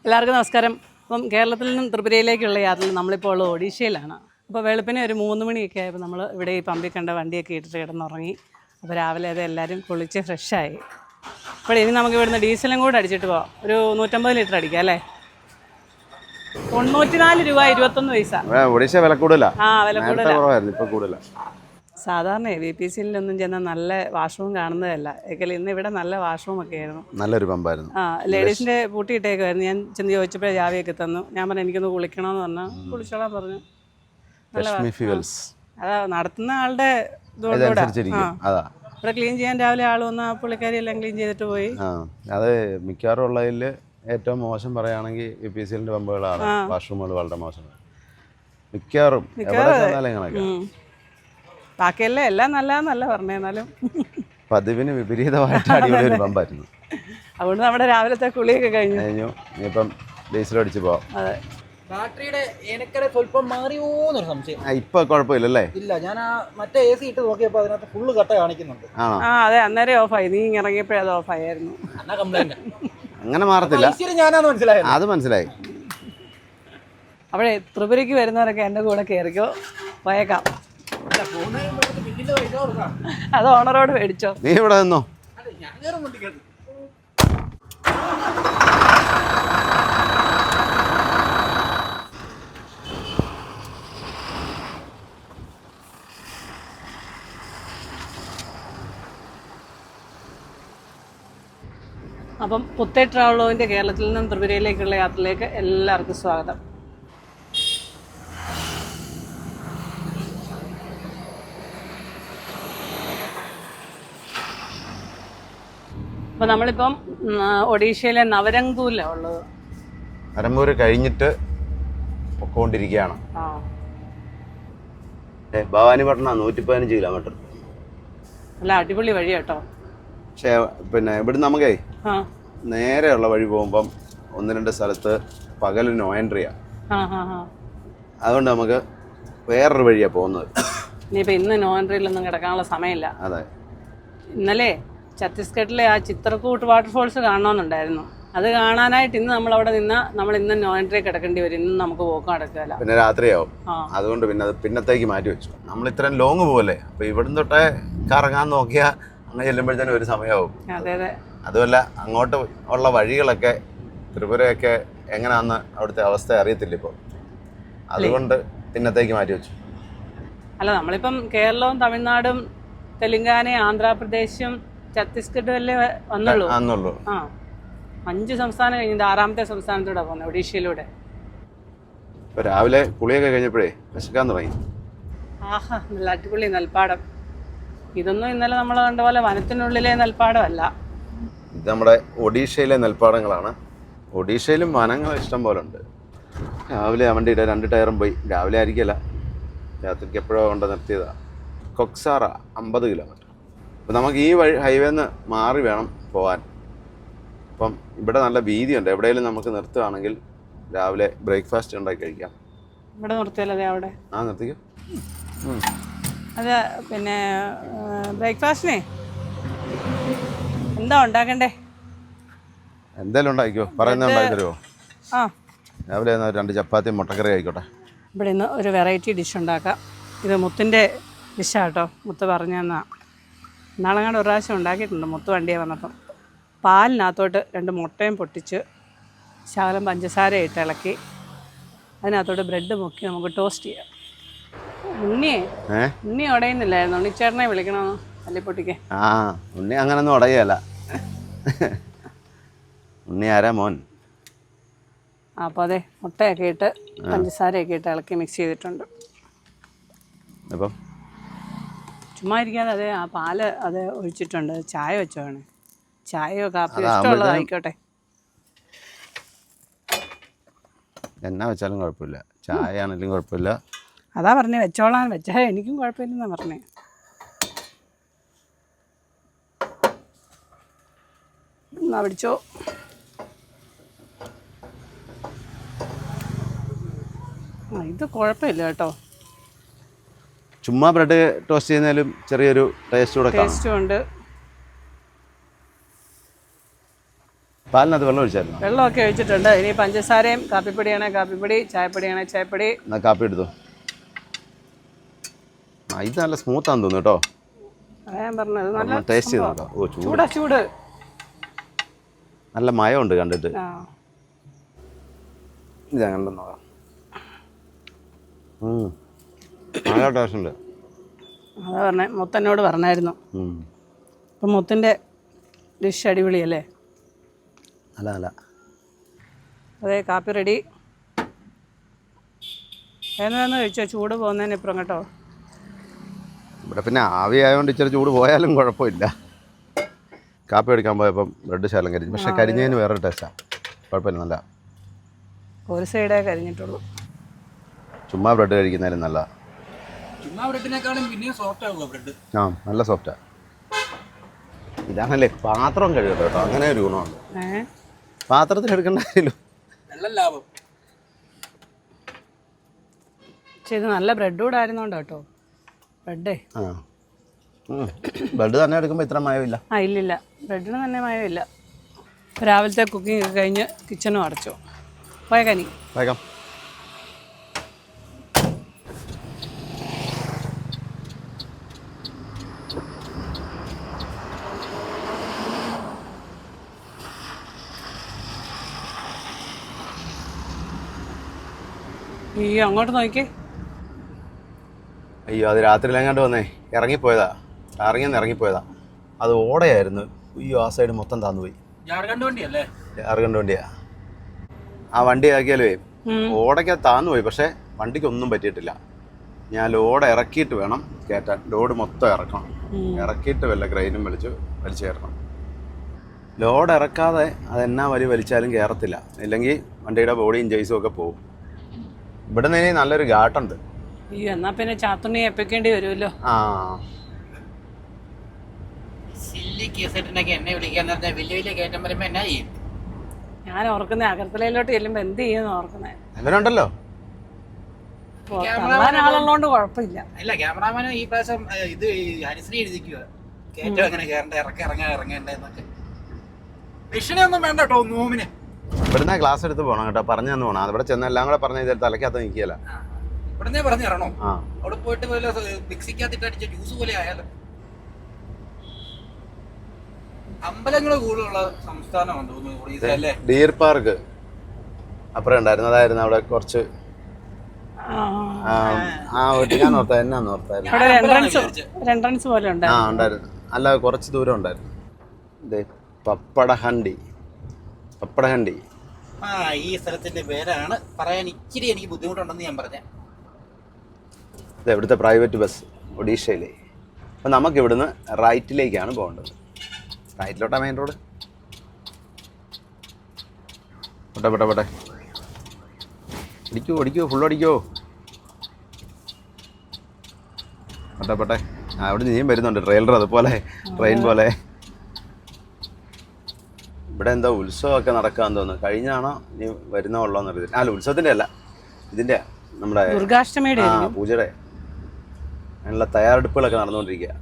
എല്ലാവർക്കും നമസ്കാരം. അപ്പം കേരളത്തിൽ നിന്നും ത്രിപുരയിലേക്കുള്ള യാത്രയിൽ നമ്മളിപ്പോൾ ഉള്ളത് ഒഡീഷയിലാണ്. അപ്പോൾ വെളുപ്പിന് ഒരു 3 മണിയൊക്കെ ആയപ്പോൾ നമ്മൾ ഇവിടെ ഈ പമ്പിൽ കണ്ട വണ്ടിയൊക്കെ ഇട്ടിട്ട് കിടന്നുറങ്ങി. അപ്പോൾ രാവിലെ അത് എല്ലാവരും കുളിച്ച് ഫ്രഷായി. അപ്പോൾ ഇനി നമുക്ക് ഇവിടുന്ന് ഡീസലും കൂടെ അടിച്ചിട്ട് പോകാം. ഒരു 150 ലിറ്റർ അടിക്കാം അല്ലേ? 94 രൂപ 21 പൈസ. ഒഡീഷ വില കൂടുതലാണ്. വില കൂടുതലാണ്. ഇപ്പോൾ കൂടുതലാണ്. സാധാരണ VPCയിലൊന്നും ചെന്നാൽ നല്ല വാഷ്റൂം കാണുന്നതല്ല. എങ്കിൽ ഇന്ന് ഇവിടെ നല്ല വാഷ്റൂം ഒക്കെ ആയിരുന്നു. നല്ലൊരു പമ്പായിരുന്നു. ലേഡീസിൻ്റെ പൂട്ടിയിട്ടേക്കുമായിരുന്നു. ഞാൻ ചെന്ന് ചോദിച്ചപ്പോഴേ ജാവിയൊക്കെ തന്നു. ഞാൻ പറഞ്ഞു എനിക്കൊന്ന് കുളിക്കണമെന്ന് പറഞ്ഞാൽ കുളിച്ചോളാൻ പറഞ്ഞു. അതാ നടത്തുന്ന ആളുടെ ഇതുകൊണ്ടുകൂടെ. ഇവിടെ ക്ലീൻ ചെയ്യാൻ രാവിലെ ആൾ വന്ന് ആ പുള്ളിക്കാരി എല്ലാം ക്ലീൻ ചെയ്തിട്ട് പോയി. അത് മിക്കവാറും ഉള്ളതിൽ ഏറ്റവും മോശം പറയുകയാണെങ്കിൽ VPCയിലിൻ്റെ പമ്പുകളാണ്. വാഷ്റൂമുകൾ വളരെ മോശമാണ് മിക്കവാറും. ബാക്കിയല്ലേ എല്ലാം നല്ലതെന്നല്ല പറഞ്ഞേ, എന്നാലും പതിവിന് വിപരീതമായിട്ട് അടിപൊളിയൊരു പമ്പായിരുന്നു. അതുകൊണ്ട് നമ്മുടെ രാവിലത്തെ കുളിയൊക്കെ കഴിഞ്ഞു. ഇനിയിപ്പം ഡീസൽ അടിച്ച് പോവാം. അതെ, ബാറ്ററിയുടെ ഏനക്കര സ്വല്പം മാറിയോന്നൊരു സംശയം. ഇപ്പൊ കുഴപ്പമില്ലല്ലേ? ഇല്ല, ഞാൻ ആ മറ്റേ AC ഇട്ട് നോക്കിയപ്പോൾ അതിനകത്ത് ഫുള്ള് കട്ട കാണിക്കുന്നുണ്ട്. അതെ, അന്നേരം ഓഫായി. നീ ഇറങ്ങിയപ്പോഴേ അത് ഓഫായിരുന്നു. എന്നാ കംപ്ലൈന്റ് അങ്ങനെ മാറത്തില്ല. ഞാനാന്ന് മനസ്സിലായി. അത് മനസ്സിലായി. അവിടെ ത്രിപുരയ്ക്ക് വരുന്നവരൊക്കെ എൻ്റെ കൂടെ കയറിക്കോ, പോയേക്കാം. അത് ഓണറോട് മേടിച്ചോ. നീ ഇവിടെ നിന്നോ. അപ്പം പുത്തേ ട്രാവലോവിൻ്റെ കേരളത്തിൽ നിന്നും ത്രിപുരയിലേക്കുള്ള യാത്രയിലേക്ക് എല്ലാവർക്കും സ്വാഗതം. അപ്പോൾ നമ്മളിപ്പം ഒഡീഷയിലെ നവരംഗ്പൂരിലാണ് ഉള്ളത്. നവരംഗ്പൂർ കഴിഞ്ഞിട്ട് പൊക്കോണ്ടിരിക്കുകയാണ്. ഭവാനിപട്ടണം 115 കിലോമീറ്റർ. നല്ല അടിപൊളി വഴി കേട്ടോ. പക്ഷേ പിന്നെ ഇവിടുന്ന് നമുക്കേ നേരെയുള്ള വഴി പോകുമ്പം 1-2 സ്ഥലത്ത് പകൽ നോ എൻട്രിയാണ്. അതുകൊണ്ട് നമുക്ക് വേറൊരു വഴിയാണ് പോകുന്നത്. ഇനിയിപ്പോൾ ഇന്ന് നോ എൻട്രിയിലൊന്നും കിടക്കാനുള്ള സമയമില്ല. അതെ, ഇന്നലെ ഛത്തീസ്ഗഡിലെ ആ ചിത്രകൂട്ട് വാട്ടർഫോൾസ് കാണണമെന്നുണ്ടായിരുന്നു. അത് കാണാനായിട്ട് ഇന്ന് നമ്മളവിടെ നമ്മൾ ഇന്ന് നോ എൻട്രി കിടക്കേണ്ടി വരും. ഇന്ന് നമുക്ക് പോക്ക് നടക്കുകയില്ല, പിന്നെ രാത്രിയാവും. അതുകൊണ്ട് പിന്നെ അത് പിന്നത്തേക്ക് മാറ്റി വെച്ചു. നമ്മൾ ഇത്രയും ലോങ് പോകല്ലേ, അപ്പോൾ ഇവിടുന്ന് തൊട്ടേ കറങ്ങാൻ നോക്കിയാൽ അങ്ങനെ ചെല്ലുമ്പോഴത്തേനും ഒരു സമയമാവും. അതെ അതെ. അതുമല്ല, അങ്ങോട്ട് ഉള്ള വഴികളൊക്കെ ത്രിപുരയൊക്കെ എങ്ങനെയാണെന്ന് അവിടുത്തെ അവസ്ഥ അറിയത്തില്ല ഇപ്പോൾ. അതുകൊണ്ട് പിന്നത്തേക്ക് മാറ്റി വെച്ചു. അല്ല, നമ്മളിപ്പം കേരളവും തമിഴ്നാടും തെലുങ്കാനയും ആന്ധ്രാപ്രദേശും ഛത്തീസ്ഗഡ് വല്ലേ വന്നുള്ളൂ. 5 സംസ്ഥാനം കഴിഞ്ഞിട്ട് 6ാമത്തെ സംസ്ഥാനത്തൂടെ പോകുന്നത്, ഒഡീഷയിലൂടെ. ഇപ്പോൾ രാവിലെ കുളിയൊക്കെ കഴിഞ്ഞപ്പോഴേ വിശക്കാൻ തുടങ്ങി. ആഹാ, നല്ല അടിപൊളി നെൽപ്പാടം. ഇതൊന്നും ഇന്നലെ നമ്മൾ കണ്ട പോലെ വനത്തിനുള്ളിലെ നെൽപ്പാടമല്ല. ഇത് നമ്മുടെ ഒഡീഷയിലെ നെൽപ്പാടങ്ങളാണ്. ഒഡീഷയിലും വനങ്ങൾ ഇഷ്ടം പോലെ ഉണ്ട്. രാവിലെ ആ വണ്ടിയുടെ 2 ടയറും പോയി. രാവിലെ ആയിരിക്കില്ല, രാത്രിക്ക് എപ്പോഴോ കൊണ്ട് നിർത്തിയതാണ്. കൊക്സാറ 50 കിലോമീറ്റർ. അപ്പോൾ നമുക്ക് ഈ വഴി ഹൈവേന്ന് മാറി വേണം പോകാൻ. അപ്പം ഇവിടെ നല്ല വീതിയുണ്ട്. എവിടെയെങ്കിലും നമുക്ക് നിർത്തുകയാണെങ്കിൽ രാവിലെ ബ്രേക്ക്ഫാസ്റ്റ് ഉണ്ടാക്കി കഴിക്കാം. ഇവിടെ നിർത്തിയല്ലേ? അവിടെ നിർത്തിക്കോ. അത് പിന്നെ ബ്രേക്ക്ഫാസ്റ്റിനെ എന്താ ഉണ്ടാക്കണ്ടേ? എന്തായാലും ഉണ്ടാക്കിക്കോ. പറയുന്നത് ഉണ്ടാക്കി തരുമോ? രാവിലെ 2 ചപ്പാത്തി മുട്ടക്കറി ആയിക്കോട്ടെ. ഇവിടെ നിന്ന് ഒരു വെറൈറ്റി ഡിഷ് ഉണ്ടാക്കാം. ഇത് മുത്തിൻ്റെ ഡിഷാട്ടോ. മുത്ത് പറഞ്ഞു തന്നാ. നാളെങ്ങാണ്ട് ഒരു പ്രാവശ്യം ഉണ്ടാക്കിയിട്ടുണ്ട് മുത്ത് വണ്ടിയെ വന്നപ്പം. പാലിനകത്തോട്ട് 2 മുട്ടയും പൊട്ടിച്ച് ശകലം പഞ്ചസാര ഇട്ട് ഇളക്കി അതിനകത്തോട്ട് ബ്രെഡ് മുക്കി നമുക്ക് ടോസ്റ്റ് ചെയ്യാം. ഉണ്ണി ഉടയുന്നില്ലായിരുന്നു. ഉണ്ണിച്ചേട്ടനെ വിളിക്കണമെന്ന് തല്ലിപ്പൊട്ടിക്ക്. ഉണ്ണി അങ്ങനൊന്നും ഉടയല്ല. ഉണ്ണി ആരാ മോൻ? അപ്പോൾ അതെ, മുട്ടയൊക്കെ ഇട്ട് പഞ്ചസാരയൊക്കെ ഇട്ട് ഇളക്കി മിക്സ് ചെയ്തിട്ടുണ്ട്. അപ്പം ചുമ്മാ ഇരിക്കാതെ അതെ ആ പാല് അത് ഒഴിച്ചിട്ടുണ്ട്. ചായ വെച്ചോ വേണേ, ചായയോ കാപ്പിയോ ഇഷ്ടമുള്ളതായിക്കോട്ടെ. എന്നാ വെച്ചാലും കുഴപ്പമില്ല, ചായ ആണെങ്കിലും കുഴപ്പമില്ല. അതാ പറഞ്ഞേ, വെച്ചോളാൻ. വെച്ചാൽ എനിക്കും കുഴപ്പമില്ലെന്നാ പറഞ്ഞേ. എന്നാ പിടിച്ചോ. ഇത് കുഴപ്പമില്ല കേട്ടോ. ചുമ്മാ ബ്രെഡ് ടോസ്റ്റ് ചെയ്യുന്നതിലും ചെറിയൊരു ടേസ്റ്റ് ഉണ്ട്. പാലിനകത്ത് വെള്ളം ഒഴിച്ചായിരുന്നു. വെള്ളമൊക്കെ ഒഴിച്ചിട്ടുണ്ട്. ഇനി പഞ്ചസാരയും കാപ്പിപ്പൊടിയാണെങ്കിൽ കാപ്പിപ്പൊടി, ചായപ്പൊടിയാണെങ്കിൽ ചായപ്പൊടി. എന്നാൽ കാപ്പി എടുത്തു. ഇത് നല്ല സ്മൂത്താന്ന് തോന്നുന്നു കേട്ടോ. അതാ ഞാൻ പറഞ്ഞത്, നല്ല ടേസ്റ്റ് ചെയ്ത് നോക്കാം. ഓ ചൂടാ ചൂട്. നല്ല മയമുണ്ട് കണ്ടിട്ട്. ആ ഇതാ കണ്ടെന്ന് നോക്കാം. നല്ല ടേസ്റ്റ് ഉണ്ട്. അതാ പറഞ്ഞേ, മുത്തന്നോട് പറഞ്ഞായിരുന്നു. അപ്പം മുത്തിൻ്റെ ഡിഷ് അടിപൊളിയല്ലേ? അല്ല അല്ല, അതെ, കാപ്പി റെഡി. ഏതാന്ന് കഴിച്ചോ, ചൂട് പോകുന്നതിന് ഇപ്പുറം കേട്ടോ. ഇവിടെ പിന്നെ ആവി ആയതുകൊണ്ട് ഇച്ചിരി ചൂട് പോയാലും കുഴപ്പമില്ല. കാപ്പി എടുക്കാൻ പോയപ്പം ബ്രെഡ് ശാലം കരിഞ്ഞു. പക്ഷെ കരിഞ്ഞതിന് വേറൊരു ടേസ്റ്റാണ്. കുഴപ്പമില്ല, നല്ല. ഒരു സൈഡേ കരിഞ്ഞിട്ടുള്ളൂ. ചുമ്മാ ബ്രെഡ് കഴിക്കുന്നതിലും നല്ല. ചുമ്മാ ബ്രെഡിനേക്കാളും പിന്നെയും സോഫ്റ്റ് ആവുക ബ്രെഡ്. ആ, നല്ല സോഫ്റ്റാണ്. ഇതാണല്ലേ പാത്രം കഴുകട്ടോ കേട്ടോ, അങ്ങനെ ഒരു ഗുണമുണ്ട്. പാത്രത്തിൽ എടുക്കേണ്ട കാര്യമില്ല. വെള്ളം ലാഭം. പക്ഷെ ഇത് നല്ല ബ്രെഡ് കൂടെ ആയിരുന്നോണ്ടോ കേട്ടോ. ബ്രെഡേ ബ്രെഡ് തന്നെ എടുക്കുമ്പോൾ ഇത്ര മയമില്ല. ഇല്ലില്ല, ബ്രെഡിന് തന്നെ മയമില്ല. രാവിലത്തെ കുക്കിംഗ് ഒക്കെ കഴിഞ്ഞ് കിച്ചണും അടച്ചു. പോയ കനി വേഗം. ഈ അങ്ങോട്ട് നോക്കി. അയ്യോ, അത് രാത്രിയിലെങ്ങാണ്ട് വന്നേ ഇറങ്ങിപ്പോയതാ. ഇറങ്ങിപ്പോയതാ. അത് ഓടയായിരുന്നു. അയ്യോ, ആ സൈഡ് മൊത്തം താന്നുപോയി. ജാർഖണ്ഡ് വണ്ടിയല്ലേ? ജാർഖണ്ഡ് വണ്ടിയാ. ആ വണ്ടി ആക്കിയാലേ ഓടയ്ക്ക് താന്നുപോയി. പക്ഷേ വണ്ടിക്കൊന്നും പറ്റിയിട്ടില്ല. ഞാൻ ലോഡ് ഇറക്കിയിട്ട് വേണം കയറ്റാൻ. ലോഡ് മൊത്തം ഇറക്കണം. ഇറക്കിയിട്ട് വല്ല ക്രെയിനും വലിച്ചു കയറണം. ലോഡ് ഇറക്കാതെ അതെന്നാ വലിച്ചാലും കയറത്തില്ല. ഇല്ലെങ്കിൽ വണ്ടിയുടെ ബോഡിയും ജെയ്സും ഒക്കെ പോകും. ഇവിടെ നിന്ന് നല്ലൊരു ഘാട്ടുണ്ട്. അയ്യോ, എന്നാ പിന്നെ ചാത്തുണ്ണി എപ്പിക്കേണ്ടി വരുമല്ലോ. എന്നെ വിളിക്കാൻ വലിയ വലിയ കയറ്റം വരുമ്പോ എന്നാ ചെയ്യും? ഞാൻ ഓർക്കുന്നേ അകർത്തലയിലോട്ട് ചെല്ലുമ്പോ എന്ത് ചെയ്യുമെന്ന് ഓർക്കുന്നേ. അവനുണ്ടല്ലോ, ആളുള്ളതുകൊണ്ട് കുഴപ്പമില്ല. അല്ല, ക്യാമറാമാനും ഈ പ്രാവശ്യം ഇത് അനുസരി എഴുതിക്കുക. കയറ്റം അങ്ങനെ കയറണ്ട, ഇറങ്ങേണ്ടെന്നൊക്കെ. ഭീഷണിയൊന്നും വേണ്ട കേട്ടോ നോമിന്. ഇവിടുന്ന് ക്ലാസ് എടുത്ത് പോകണം കേട്ടോ. പറഞ്ഞു തന്നെ പോകണം. അവിടെ ചെന്ന് എല്ലാം കൂടെ പറഞ്ഞ ഇതിൽ തലക്കകത്ത് നിൽക്കിയല്ല. ഇവിടുന്നേ പറഞ്ഞിറണോ? അവിടെ പോയിട്ട് മിക്സിക്കകത്തിട്ട് അടിച്ച ജ്യൂസ് പോലെ ആയാലും. അമ്പലങ്ങൾ കൂടുതലുള്ള സംസ്ഥാനമാണ് തോന്നുന്നു. ഡീർ പാർക്ക് അപ്പുറം ഉണ്ടായിരുന്നു. അതായിരുന്നു അവിടെ കുറച്ച്. ഞാൻ ഓർത്തായിരുന്നു. എൻട്രൻസ് പോലെ ഉണ്ടായിരുന്നു. അല്ല, കുറച്ച് ദൂരം ഉണ്ടായിരുന്നു. പപ്പടഹണ്ടി. ഈ സ്ഥലത്തിന്റെ പേരാണ് പറയാൻ ഇച്ചിരി എനിക്ക് ബുദ്ധിമുട്ടുണ്ടെന്ന് ഞാൻ പറഞ്ഞ. ഇത് ഇവിടുത്തെ പ്രൈവറ്റ് ബസ് ഒഡീഷയിലെ. അപ്പം നമുക്ക് ഇവിടുന്ന് റൈറ്റിലേക്കാണ് പോകേണ്ടത്. റൈറ്റിലോട്ടാ മെയിൻ റോഡ്. പോട്ടെ ഓടിക്കോ ഫുൾ ഓടിക്കോ. പോട്ടെ. അവിടെ നീയും വരുന്നുണ്ട്. ട്രെയിലർ അതുപോലെ, ട്രെയിൻ പോലെ. ഇവിടെ എന്താ ഉത്സവമൊക്കെ നടക്കാന്ന് തോന്നുന്നു. കഴിഞ്ഞാണോ ഇനി വരുന്ന ഉള്ളോന്ന് അറിയത്തില്ല. അല്ല, ഉത്സവത്തിൻ്റെ അല്ല, ഇതിൻ്റെ നമ്മുടെ ദുർഗാഷ്ടമിയുടെ പൂജയുടെ അതിനുള്ള തയ്യാറെടുപ്പുകളൊക്കെ നടന്നുകൊണ്ടിരിക്കുക.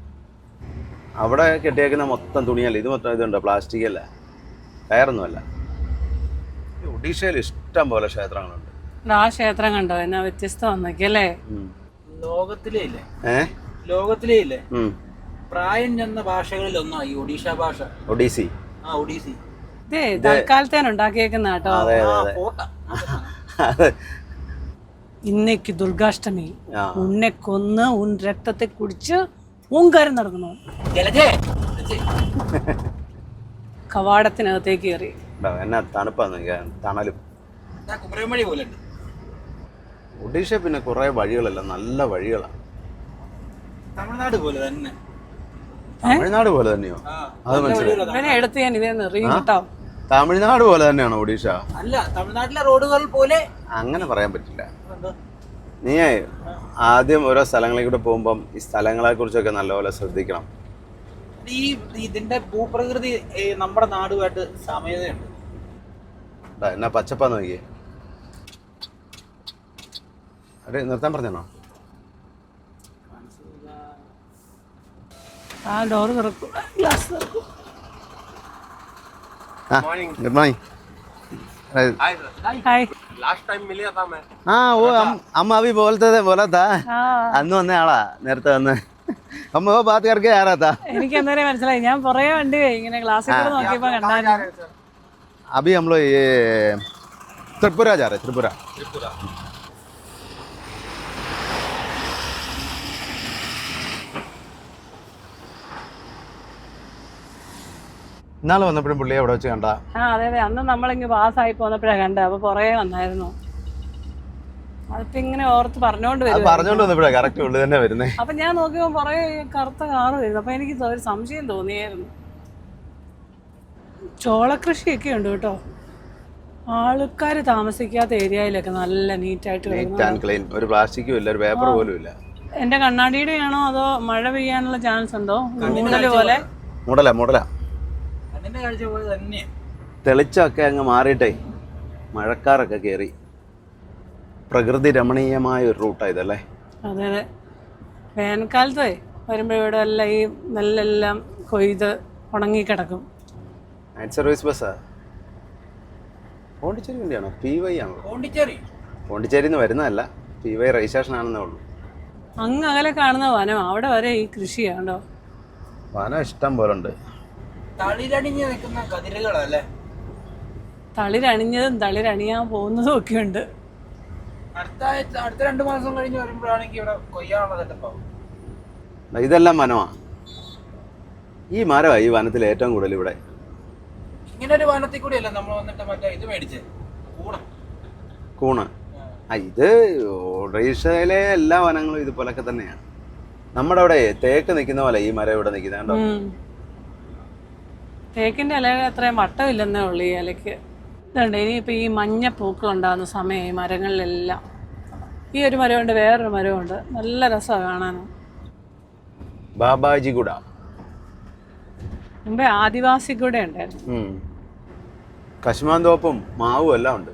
അവിടെ കെട്ടിയേക്കുന്ന മൊത്തം തുണിയല്ല. ഇത് മൊത്തം ഇതുണ്ട്, പ്ലാസ്റ്റിക് അല്ല, കയറൊന്നുമല്ല. ഒഡീഷയിൽ ഇഷ്ടം പോലെ ക്ഷേത്രങ്ങളുണ്ട്. ആ ക്ഷേത്രം കണ്ടോ എന്നാ വ്യത്യസ്തം വന്നേക്കല്ലേ. ലോകത്തിലേ ഇല്ലേ പ്രായം ചെന്ന ഭാഷകളിൽ ഒന്നാ ഈ ഒഡീഷ ഭാഷ. ഒഡീസി. ഇതേ തൽക്കാലത്തേന് ഉണ്ടാക്കിയേക്കുന്ന കേട്ടോ. ഇന്നേക്ക് ദുർഗാഷ്ടമി, ഉന്നെ കൊന്ന് ഉൻ രക്തത്തെ കുടിച്ച് ഊങ്കാരം നടക്കുന്നു. കവാടത്തിനകത്തേക്ക് കയറി. എന്നാ തണുപ്പാന്ന് തണലും. ഒഡീഷ പിന്നെ കുറെ വഴികളല്ല, നല്ല വഴികളാണ്. തമിഴ്നാട് പോലെ തന്നെ. തമിഴ്നാട് പോലെ തന്നെയോ? അത് മനസ്സിലായി. എടുത്ത് ഞാൻ ഇതേ എറിയും കേട്ടോ. തമിഴ്നാട് പോലെ തന്നെയാണോ ഒഡീഷ? അല്ല, തമിഴ്നാട്ടിലെ റോഡുകൾ പോലെ അങ്ങനെ പറയാൻ പറ്റില്ല. നീ ആദ്യം ഓരോ സ്ഥലങ്ങളിലൂടെ പോകുമ്പം ഈ സ്ഥലങ്ങളെ കുറിച്ചൊക്കെ നല്ലപോലെ ശ്രദ്ധിക്കണം. ഇതിന്റെ ഭൂപ്രകൃതി നമ്മുടെ നാടുമായിട്ട് സാമ്യതയുണ്ട്. എന്നാ പച്ചപ്പാ നോക്കിയേ. അതെ, നിർത്താൻ പറഞ്ഞോ? ആ ഡോറ് തുറക്കും, ഗ്ലാസ് തുറക്കും. हाँ गुड मॉर्निंग। हाय। लास्ट टाइम मिला था मैं। हाँ वो हम अभी बोला था हाँ അന്ന് വന്ന ആളാ നേരത്തെ വന്ന് हम वो बात करके आ रहा था। എനിക്ക് എന്തായാലും മനസ്സിലായി. ഞാൻ പുറകെ വണ്ടി ഇങ്ങനെ ഗ്ലാസ്സിൽ കൂടെ നോക്കിയപ്പോൾ കണ്ടായിരുന്നു. अभी हम लोग ये त्रिपुरा जा रहे हैं। त्रिपुरा ഇന്നാളെ വന്നപ്പോഴും പുള്ളിയെ അവിടെ വെച്ച് കണ്ട. ആ അതെ അതെ, അന്ന് നമ്മളിങ്ങ് പാസ്സായി പോന്നപ്പോഴാണ് കണ്ടത്. അപ്പോൾ പുറകെ വന്നായിരുന്നു. അതിപ്പോൾ ഇങ്ങനെ ഓർത്ത് പറഞ്ഞുകൊണ്ട് വരും. പറഞ്ഞോണ്ട് വന്നപ്പോഴാണ് കറക്റ്റ് ഉള്ളു തന്നെ വരുന്നേ. അപ്പം ഞാൻ നോക്കിയപ്പോൾ പുറകെ കറുത്ത കാറ് വരുന്നു. അപ്പോൾ എനിക്ക് ഒരു സംശയം തോന്നിയായിരുന്നു. ചോളകൃഷിയൊക്കെ ഉണ്ട് കേട്ടോ. ആൾക്കാർ താമസിക്കാത്ത ഏരിയയിലൊക്കെ നല്ല നീറ്റായിട്ട് നീറ്റ് ആൻഡ് ക്ലീൻ. ഒരു പ്ലാസ്റ്റിക്കും ഇല്ല, ഒരു പേപ്പർ പോലും ഇല്ല. എൻ്റെ കണ്ണാടിയുടെ ആണോ അതോ മഴ പെയ്യാനുള്ള ചാൻസ് ഉണ്ടോ? മൂടല് പോലെ. മൂടല കണ്ണിന്റെ കാഴ്ച പോലെ തന്നെ. തെളിച്ചൊക്കെ അങ്ങ് മാറിയിട്ടേ മഴക്കാറൊക്കെ കയറി. പ്രകൃതി രമണീയമായ ഒരു റൂട്ടാണ് ഇതല്ലേ. അതെ അതെ, വേനൽക്കാലത്ത് വരുമ്പോൾ ഇവിടെ എല്ലാം ഈ നെല്ലെല്ലാം കൊയ്ത് ഉണങ്ങിക്കിടക്കും. നൈറ്റ് സർവീസ് ബസ്സാ. പോണ്ടിച്ചേരി വണ്ടിയാണോ? PY ആണോ? പോണ്ടിച്ചേരിയിൽ നിന്ന് വരുന്നതല്ല, PY രജിസ്ട്രേഷൻ ആണെന്നേ ഉള്ളൂ. അങ്ങ് അകലെ കാണുന്ന വനം, അവിടെ വരെ ഈ കൃഷിയാണോ? വനം ഇഷ്ടം പോലെ ഉണ്ട്. തളിരണിഞ്ഞ് നിൽക്കുന്ന കതിരുകളല്ലേ. തളിരണിഞ്ഞതും തളിരണിയാൻ പോകുന്നതും ഒക്കെ ഉണ്ട്. അടുത്ത 2 മാസം കഴിഞ്ഞ് വരുമ്പോഴാണെങ്കിൽ ഇവിടെ കൊയ്യാനുള്ള സെറ്റപ്പാവും. ഇതെല്ലാം വനമാണ്. ഈ മരമാണ് ഈ വനത്തിൽ ഏറ്റവും കൂടുതൽ ഇവിടെ. ഇങ്ങനെ ഒരു വനത്തിൽ കൂടിയല്ല നമ്മൾ വന്നിട്ട് മറ്റേ ഇത് മേടിച്ചത്, കൂണ്. ഇത് ഒഡീഷയിലെ എല്ലാ വനങ്ങളും ഇതുപോലൊക്കെ തന്നെയാണ്. നമ്മുടെ അവിടെ തേക്ക് നിൽക്കുന്ന പോലെ ഈ മരം ഇവിടെ നിൽക്കുന്നത് കണ്ടോ. തേക്കിന്റെ ഇല അത്രയും വട്ടമില്ലെന്നേ ഉള്ളൂ ഈ ഇലയ്ക്ക്. ഇതുണ്ട്. ഇനിയിപ്പോൾ ഈ മഞ്ഞ പൂക്കൾ ഉണ്ടാകുന്ന സമയം ഈ മരങ്ങളിലെല്ലാം. ഈ ഒരു മരമുണ്ട്, വേറൊരു മരമുണ്ട്. നല്ല രസമാണ് കാണാനും. ബാബാജി ഗുഡ മുമ്പേ ആദിവാസി കൂടെ ഉണ്ടായിരുന്നു. കശുമാന്തോപ്പും മാവും എല്ലാം ഉണ്ട്.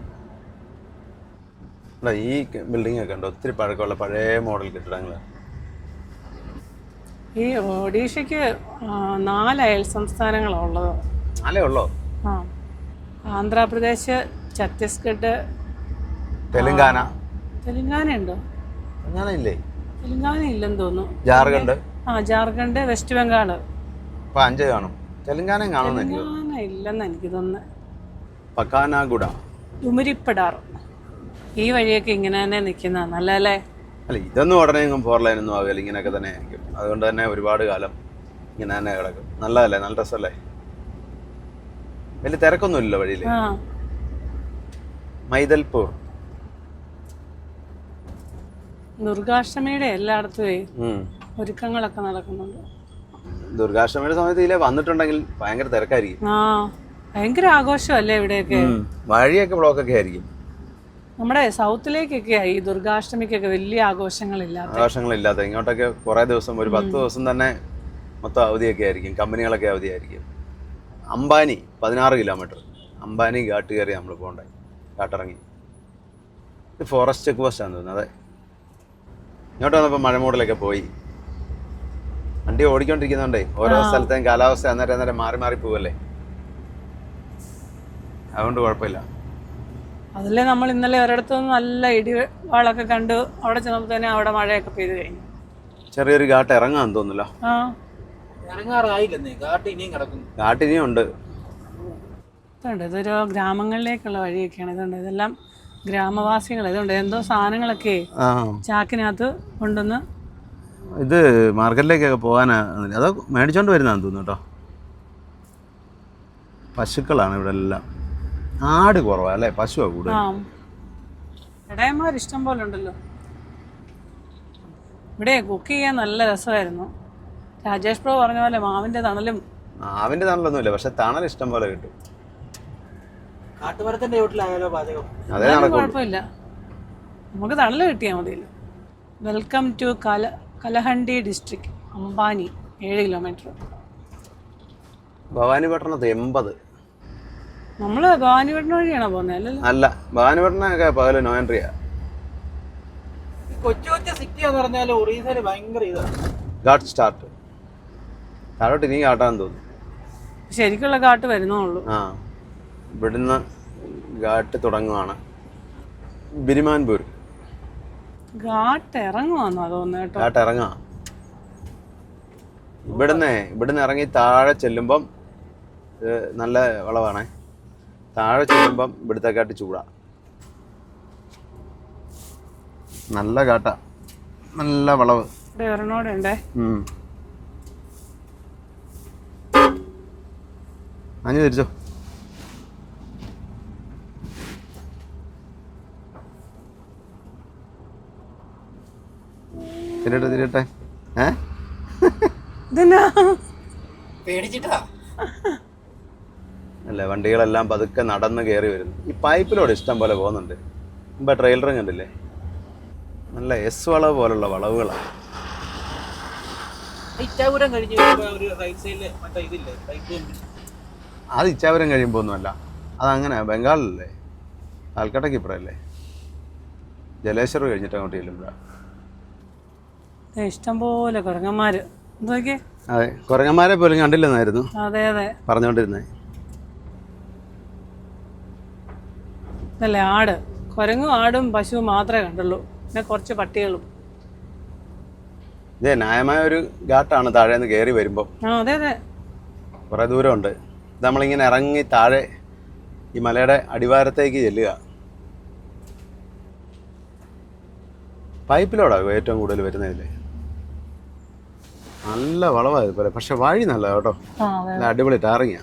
ഈ ബിൽഡിംഗ് ഒക്കെ ഉണ്ട്, ഒത്തിരി പഴക്കമുള്ള പഴയ മോഡൽ കെട്ടിടങ്ങൾ. ഈ ഒഡീഷയ്ക്ക് 4 അയൽ സംസ്ഥാനങ്ങളാണ് ഉള്ളത്. 4 ഉള്ളോ? ആ, ആന്ധ്രാപ്രദേശ്, ഛത്തീസ്ഗഡ്, തെലുങ്കാന. തെലുങ്കാന ഉണ്ടോ? തെലുങ്കാന ഇല്ലേ? തെലുങ്കാന ഇല്ലെന്ന് തോന്നുന്നു. ജാർഖണ്ഡ്. ജാർഖണ്ഡ്, വെസ്റ്റ് ബംഗാള്. അപ്പൊ 5 കാണും. തെലുങ്കാന കാണുന്ന തെലുങ്കാന ഇല്ലെന്ന് എനിക്ക് തോന്നുന്നത്. പക്കാനാഗുഡ, ഉമരിപ്പടാർ. ഈ വഴിയൊക്കെ ഇങ്ങനെ തന്നെ നിൽക്കുന്ന നല്ലല്ലേ. അല്ല ഇതൊന്നും ഉടനെ 4 ലൈനൊന്നും ആവില്ല, ഇങ്ങനെയൊക്കെ തന്നെ ആയിരിക്കും. അതുകൊണ്ട് തന്നെ ഒരുപാട് കാലം ഇങ്ങനെ തന്നെ കിടക്കും. നല്ലതല്ലേ, നല്ല രസമല്ലേ. വലിയ തിരക്കൊന്നുമില്ല വഴിയിൽ. മൈദൽപൂർ. ദുർഗാഷ്ടമിയുടെ എല്ലായിടത്തും ഒരുക്കങ്ങളൊക്കെ നടക്കുന്നുണ്ട്. ദുർഗാഷ്ടമിയുടെ സമയത്ത് ഇതിലെ വന്നിട്ടുണ്ടെങ്കിൽ ഭയങ്കര തിരക്കായിരിക്കും. ഭയങ്കര ആഘോഷമല്ലേ ഇവിടെയൊക്കെ. വഴിയൊക്കെ ബ്ലോക്കൊക്കെ ആയിരിക്കും. നമ്മുടെ സൗത്തിലേക്കൊക്കെ ഈ ദുർഗാഷ്ടമിക്കൊക്കെ വലിയ ആഘോഷങ്ങളില്ലാത്ത ഇങ്ങോട്ടൊക്കെ കുറെ ദിവസം, ഒരു 10 ദിവസം തന്നെ മൊത്തം അവധിയൊക്കെ ആയിരിക്കും. കമ്പനികളൊക്കെ അവധിയായിരിക്കും. അംബാനി 16 കിലോമീറ്റർ. അംബാനി ഘാട്ട് കയറി നമ്മൾ പോകണ്ടേ, ഘാട്ടിറങ്ങി. ഇത് ഫോറസ്റ്റ് ചെക്ക് പോസ്റ്റ് ആണെന്ന് തോന്നുന്നത്. അതെ, ഇങ്ങോട്ട് വന്നപ്പോൾ മഴമൂടലൊക്കെ പോയി. വണ്ടി ഓടിക്കൊണ്ടിരിക്കുന്നുണ്ടേ ഓരോ സ്ഥലത്തെയും കാലാവസ്ഥ അന്നേരം മാറി പോവല്ലേ, അതുകൊണ്ട് കുഴപ്പമില്ല. അതല്ലേ നമ്മൾ ഇന്നലെ ഒരിടത്തു നിന്ന് നല്ല ഇടിവാളൊക്കെ കണ്ടു. അവിടെ ചെന്നപ്പോൾ തന്നെ അവിടെ മഴയൊക്കെ പെയ്ത് കഴിഞ്ഞു. ചെറിയൊരു ഘാട്ട് ഇറങ്ങാൻ തോന്നില്ല. ഘാട്ട് ഇനിയും ഉണ്ട്. ഇതുണ്ട്, ഇതൊരു ഗ്രാമങ്ങളിലേക്കുള്ള വഴിയൊക്കെയാണ്. ഇതുണ്ട്, ഇതെല്ലാം ഗ്രാമവാസികൾ. ഇതുണ്ട്, എന്തോ സാധനങ്ങളൊക്കെ ചാക്കിനകത്ത് കൊണ്ടുവന്ന്. ഇത് മാർക്കറ്റിലേക്കൊക്കെ പോകാനാ, അതോ മേടിച്ചോണ്ട് വരുന്നതാന്ന് തോന്നുന്നു കേട്ടോ. പശുക്കളാണ് ഇവിടെ എല്ലാം. ആട് കുറവാ അല്ലേ, പശുവാ കൂടുതൽ. ഇടയന്മാർ ഇഷ്ടം പോലെ ഉണ്ടല്ലോ. ഇവിടെ കുക്ക് ചെയ്യാൻ നല്ല രസമായിരുന്നു. രാജേഷ് പ്രഭു പറഞ്ഞ പോലെ മാവിന്റെ തണലും. മാവിന്റെ തണലൊന്നുമില്ല, പക്ഷെ തണൽ ഇഷ്ടം പോലെ കിട്ടും. അതേ കുഴപ്പമില്ല, നമുക്ക് തണല് കിട്ടിയാൽ മതിയല്ലോ. Welcome to Kalahandi district, Ambani. 7 kilometre. ഭവാനിപട്ടണത്ത് 80. നമ്മള് ഭവാനിപട്ടണം വഴിയാണോ പോകുന്നത്? അല്ലല്ലോ. അല്ല, ഭവാനിപട്ടണമൊക്കെ പകല് നോ എൻട്രിയാ. കൊച്ചു കൊച്ചു സിറ്റി എന്ന് പറഞ്ഞാൽ ഒറീസയില് ഭയങ്കര ഇതാണ്. ഘാട്ട് സ്റ്റാർട്ട്. താഴോട്ട് ഇനി കാട്ടാന്ന് തോന്നുന്നു. ശരിക്കുള്ള കാട്ട് വരുന്നുള്ളൂ. ഇവിടുന്ന് ഘാട്ട് തുടങ്ങുവാണ്. ബിരിമാൻപൂർ ഘാട്ട് ഇറങ്ങുവാന്നോ തോന്നുന്നു കേട്ടോ. ഘാട്ട് ഇറങ്ങാം. ഇവിടുന്ന് ഇറങ്ങി താഴെ ചെല്ലുമ്പം നല്ല വളവാണേ. താഴെ ചെല്ലുമ്പം ഇവിടുത്തെക്കാട്ട് ചൂടാ. നല്ല ഘാട്ടാ, നല്ല വളവ്. ഇവിടെ ഒരെണ്ണോടുണ്ടേ. അഞ്ഞു തിരിച്ചോ. തിരിയട്ടെ. പേടിച്ചിട്ടാ അല്ലേ, വണ്ടികളെല്ലാം പതുക്കെ നടന്ന് കയറി വരുന്നു. ഈ പൈപ്പിലൂടെ ഇഷ്ടം പോലെ പോകുന്നുണ്ട്. മുമ്പ് ട്രെയിലറും കണ്ടില്ലേ, നല്ല എസ് വളവ് പോലുള്ള വളവുകളാണ്. ഇച്ചാപുരം കഴിഞ്ഞ് ഒരു റൈറ്റ് സൈഡില് മറ്റേ ഇതില്ലേ പൈപ്പ്. അത് ഇച്ചാപുരം കഴിയുമ്പോൾ ഒന്നുമല്ല, അതങ്ങനെ ബംഗാളിലല്ലേ, കൽക്കട്ടയ്ക്ക് ഇപ്പുറല്ലേ, ജലേശ്വർ കഴിഞ്ഞിട്ട് അങ്ങോട്ട് ചെല്ലുമ്പോഴാണ്. ഇഷ്ടംപോലെ കുരങ്ങന്മാര്. എന്തൊക്കെ അതെ, കുരങ്ങന്മാരെ പോലും കണ്ടില്ലെന്നായിരുന്നു അതെ പറഞ്ഞോണ്ടിരുന്നേ. ഇതല്ലേ ആട്. കുരങ്ങും ആടും പശുവും മാത്രമേ കണ്ടുള്ളൂ, പിന്നെ കുറച്ച് പട്ടികളും. ഇതേ ന്യായമായ ഒരു ഘാട്ടാണ് താഴേന്ന് കയറി വരുമ്പോൾ. അതെ കുറേ ദൂരമുണ്ട്. ഇത് നമ്മളിങ്ങനെ ഇറങ്ങി താഴെ ഈ മലയുടെ അടിവാരത്തേക്ക് ചെല്ലുക. പൈപ്പിലോടാകും ഏറ്റവും കൂടുതൽ വരുന്നതില്ലേ. നല്ല വളവായത് പോലെ, പക്ഷെ വഴി നല്ല കേട്ടോ, നല്ല അടിപൊളി ടാറിങ്ങാ.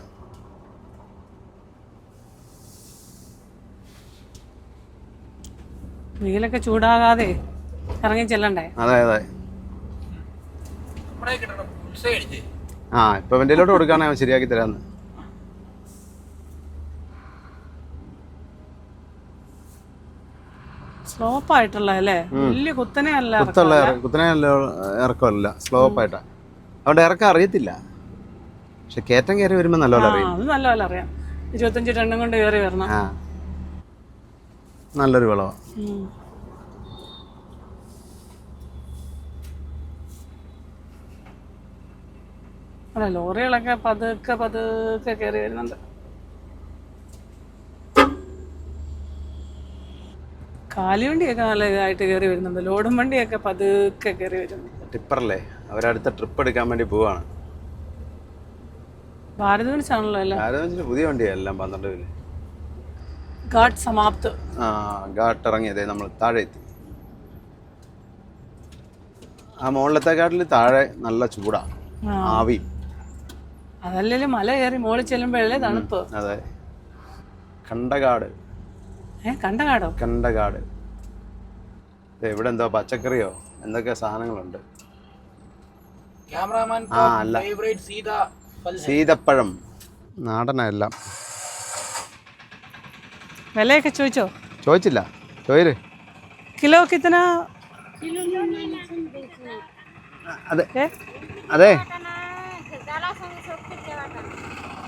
വെയിലൊക്കെ ചൂടാകാതെ ഇറങ്ങി ചെല്ലണ്ടേ. അതെ ഇപ്പൊ വണ്ടിയിലോട്ട് കൊടുക്കാനാ ശരിയാക്കി തരാന്ന്. സ്ലോപ്പായിട്ടുള്ള അല്ലേ, വലിയ കുത്തനെ ഇറക്കമല്ല, സ്ലോപ്പായിട്ടാ. അവിടെ ഇറക്കം അറിയത്തില്ല, പക്ഷെ കയറ്റം കയറി വരുമ്പോ നല്ലപോലെ അറിയാം. അത് നല്ലപോലെ അറിയാം. 25 ടണ്ണും കൊണ്ട് കയറി വരണം. നല്ലൊരു വളവാ. അല്ല, ലോറികളൊക്കെ പതുക്കെ കയറി വരുന്നുണ്ട്. കാലിവണ്ടിയൊക്കെ നല്ല ഇതായിട്ട് കയറി വരുന്നുണ്ട്. ലോഡും വണ്ടിയൊക്കെ പതുക്കെ കയറി വരുന്നു. ടിപ്പറല്ലേ, അവരടുത്ത ട്രിപ്പ് എടുക്കാൻ വേണ്ടി പോവാണ്. ഭാരത് ബെൻസ് ആണല്ലോ എല്ലാം. ഭാരത് ബെൻസിന്റെ പുതിയ വണ്ടിയാ എല്ലാം 12 ഘാട്ട് സമാപ്ത്. ഘാട്ട് ഇറങ്ങിയതേ നമ്മൾ താഴെ എത്തി. ആ മുകളിലത്തെ ഘാട്ടിൽ താഴെ നല്ല ചൂടാ, ആവി. അതല്ലേ മല കയറി മുകളിൽ ചെല്ലുമ്പോഴല്ലേ തണുപ്പ്. അതെ. കണ്ടകാട്. കണ്ടകാട്. ഇവിടെ എന്തോ പച്ചക്കറിയോ എന്തൊക്കെ സാധനങ്ങളുണ്ട്. അല്ല, സീതപ്പഴം നാടനെല്ലാം. വിലയൊക്കെ ചോദിച്ചില്ല. ചോര് കിലോ കിത്തന? അതെ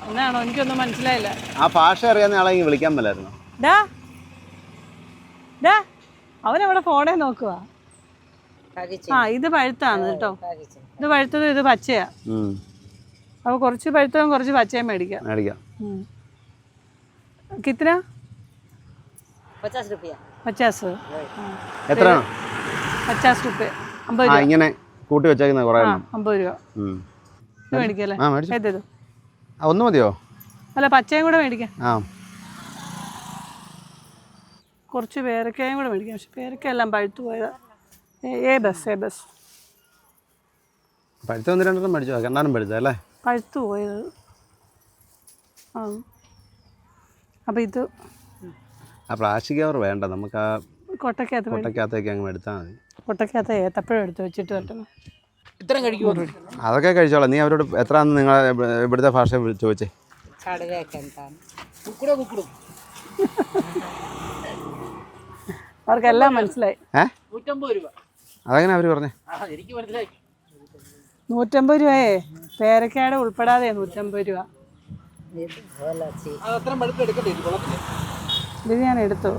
എന്നാണോ, എനിക്കൊന്നും മനസ്സിലായില്ല. ആ ഭാഷ അറിയാവുന്ന ആളെ വിളിക്കാൻ പറ്റായിരുന്നു. അവനവിടെ ഫോണേ നോക്കുക. ഇത് പഴുത്താണ് കേട്ടോ. ഇത് പഴുത്തതും ഇത് പച്ചയാ. അപ്പൊ കുറച്ച് പഴുത്തതും കുറച്ച് പച്ചയും മേടിക്കാം. കിത്തന? 50 रुपया. 50. എത്രയാണ്? 50 രൂപ. 50 രൂപ. ഇങ്ങനെ കൂട്ടി വെച്ചേക്കുന്ന കുറേ 50 രൂപ മേടിക്കല്ലേ? ഏതേത്? ഒന്ന് മതിയോ? അല്ല, പച്ചയും കൂടെ മേടിക്കാം. കുറച്ച് പേരക്കയും കൂടെ മേടിക്കാം. പക്ഷെ പേരക്കയെല്ലാം പഴുത്തു പോയതാ. ബസ് പഴുത്ത 1-2 മേടിച്ചോ? കണ്ണാനും പഴുത്തല്ലേ? പഴുത്തു പോയത്. അപ്പം ഇത് ആ പ്ലാസ്റ്റിക് കവർ വേണ്ട, നമുക്ക് ആ കൊട്ടക്കകത്തേക്ക് അങ്ങ് എടുത്താൽ മതി. കൊട്ടക്കകത്ത് ഏത്തപ്പഴം എടുത്ത് വെച്ചിട്ട് വെട്ടണം. ഇത്രയും കഴിക്കുമോ? അതൊക്കെ കഴിച്ചോളാം. നീ അവരോട് എത്രയാണെന്ന് നിങ്ങൾ ഇവിടുത്തെ ഭാഷ ചോദിച്ചേ. അവർക്കെല്ലാം മനസ്സിലായി. 150 രൂപ. അതെങ്ങനെ അവർ പറഞ്ഞേ? എനിക്ക് മനസ്സിലായി. 150 രൂപയേ, പേരക്കയുടെ ഉൾപ്പെടാതെ 150 രൂപ. ഇത് ഞാൻ എടുത്തു.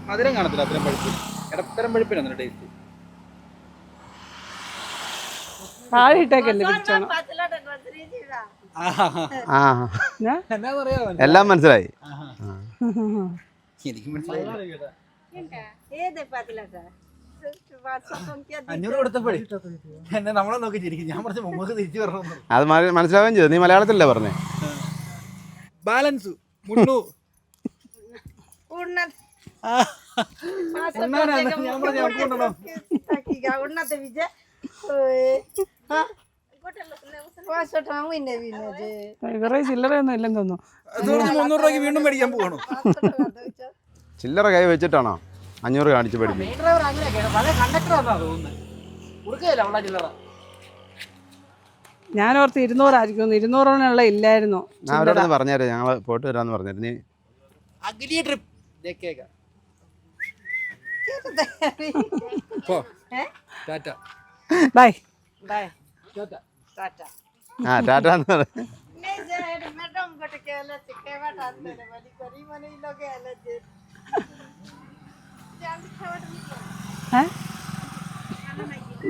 മധുരം കാണത്തില്ല, അത്രയും പഴുപ്പ്. ഇടത്തരം പഴുപ്പിനാണ് ടേസ്റ്റ്. താഴെ ഇട്ടേക്കല്ലേ തിരിച്ചോണം. ആ എന്നാ പറയാ എല്ലാം മനസ്സിലായി. എനിക്ക് മനസ്സിലായി. ये दे पातिला का WhatsApp on क्या 500 കൊടുത്തപ്പോഴേ എന്നെ നമ്മളെ നോക്കി ചിരിക്കും. ഞാൻ പറഞ്ഞു മുമ്പ് തിരിച്ചു പറഞ്ഞു. അത് മനസ്സിലാവുകയും ചെയ്തു. നീ മലയാളത്തിലല്ലേ പറഞ്ഞേ? ബാലൻസ് മുള്ളു उन्नत ഞാൻ പറഞ്ഞു നമുക്ക് കൊണ്ടോ takiga unnat vije oye ha WhatsApp tamu inne vinne je വേറെ ചില്ലറയൊന്നും ഇല്ലെന്ന് തോന്നുന്നു. അതുകൊണ്ട് 300 രൂപയ്ക്ക് വീണ്ടും മേടിക്കാൻ പോകണോ? ചില്ലറ കൈ വെച്ചിട്ടാണോ 500 കാണിച്ച് പഠിക്കും? മെയിൻ ഡ്രൈവർ അങ്ങനെയൊക്കെയാണ്. പല കണ്ടക്ടർ ആണെന്നാ തോന്നുന്നത്. കൊടുക്കുകയില്ല ഉള്ള ചില്ലറ. ഞാൻ ഓർത്ത് 200 ആയിരിക്കും. 200 ഇല്ലായിരുന്നു. ഞാൻ അവരോടൊന്ന് പറഞ്ഞേരാ, ഞങ്ങൾ പോയിട്ട് വരാമെന്ന് പറഞ്ഞിരുന്നു. നീ അഗ്ലി ട്രിപ്പ് ദേഖേഗാ. പോ tata bye. bye tata. tata ടാറ്റാന്ന് പറ. ne je madam gote kela chikeva tante ne bali kari mane iloge ala je jam khawat ഏ?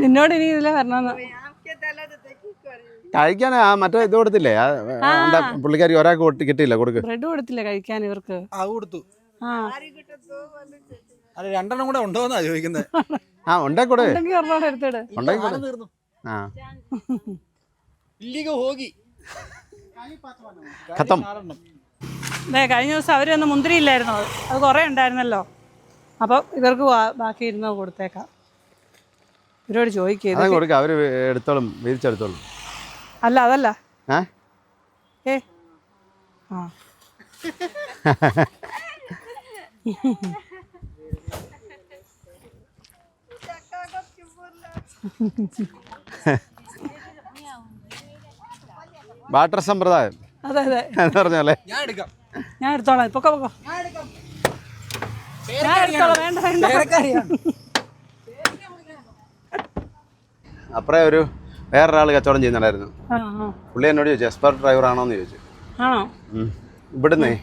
നിന്നോട് ഇനി ഇതിലെ വരണമെന്ന്. aapke dala de dekhi kari കഴിക്കാൻ ആ മറ്റേ ഇത് കൊടുത്തില്ലേ? പുള്ളിക്കാരി ഒരാൾക്ക് കിട്ടിയില്ല, കൊടുക്ക്. ബ്രെഡ് കൊടുത്തില്ല കഴിക്കാൻ ഇവർക്ക്. ആ കൊടുത്തു. ആ ari gote do bali അത് 2 എണ്ണം കൂടെ ഉണ്ടോന്നാ ചോദിക്കുന്നത്. ആ ഉണ്ടേ കൂടെ ഉണ്ടെങ്കിൽ ഒരെണ്ണം എടുത്തിട്. ഉണ്ടെങ്കിൽ കൂടെ. തീർന്നു. ആ ഇല്ലിഗോ ഹോഗി ഖത്തം. കഴിഞ്ഞ ദിവസം അവരൊന്ന് മുന്തിരി ഇല്ലായിരുന്നോ? അത് കുറേ ഉണ്ടായിരുന്നല്ലോ. അപ്പം ഇവർക്ക് ബാക്കി ഇരുന്നോ കൊടുത്തേക്കാം. ഇവരോട് ചോദിക്കുക. അതെ കൊടുക്ക, അവര് എടുത്തോളും, വിരിച്ചെടുത്തോളും. അല്ല അതല്ല ഏ ആ ബാട്ടർ സമ്പ്രദായം അതെ അതെ എന്ന് പറഞ്ഞല്ലേ? ഞാൻ എടുക്കാം. ഞാൻ എടുത്തോളാം. ഇപ്പൊ ഞാൻ എടുത്തോളാം. വേണ്ട വേണ്ട. അപ്പറേ വേറൊരാൾ കച്ചവടം ചെയ്യുന്നുണ്ടായിരുന്നു. ആ ആ പുള്ളി എന്നോട് ചോദിച്ചു എക്സ്പെർട്ട് ഡ്രൈവർ ആണോ എന്ന് ചോദിച്ചു. ആണോ? ഇവിടുന്നേ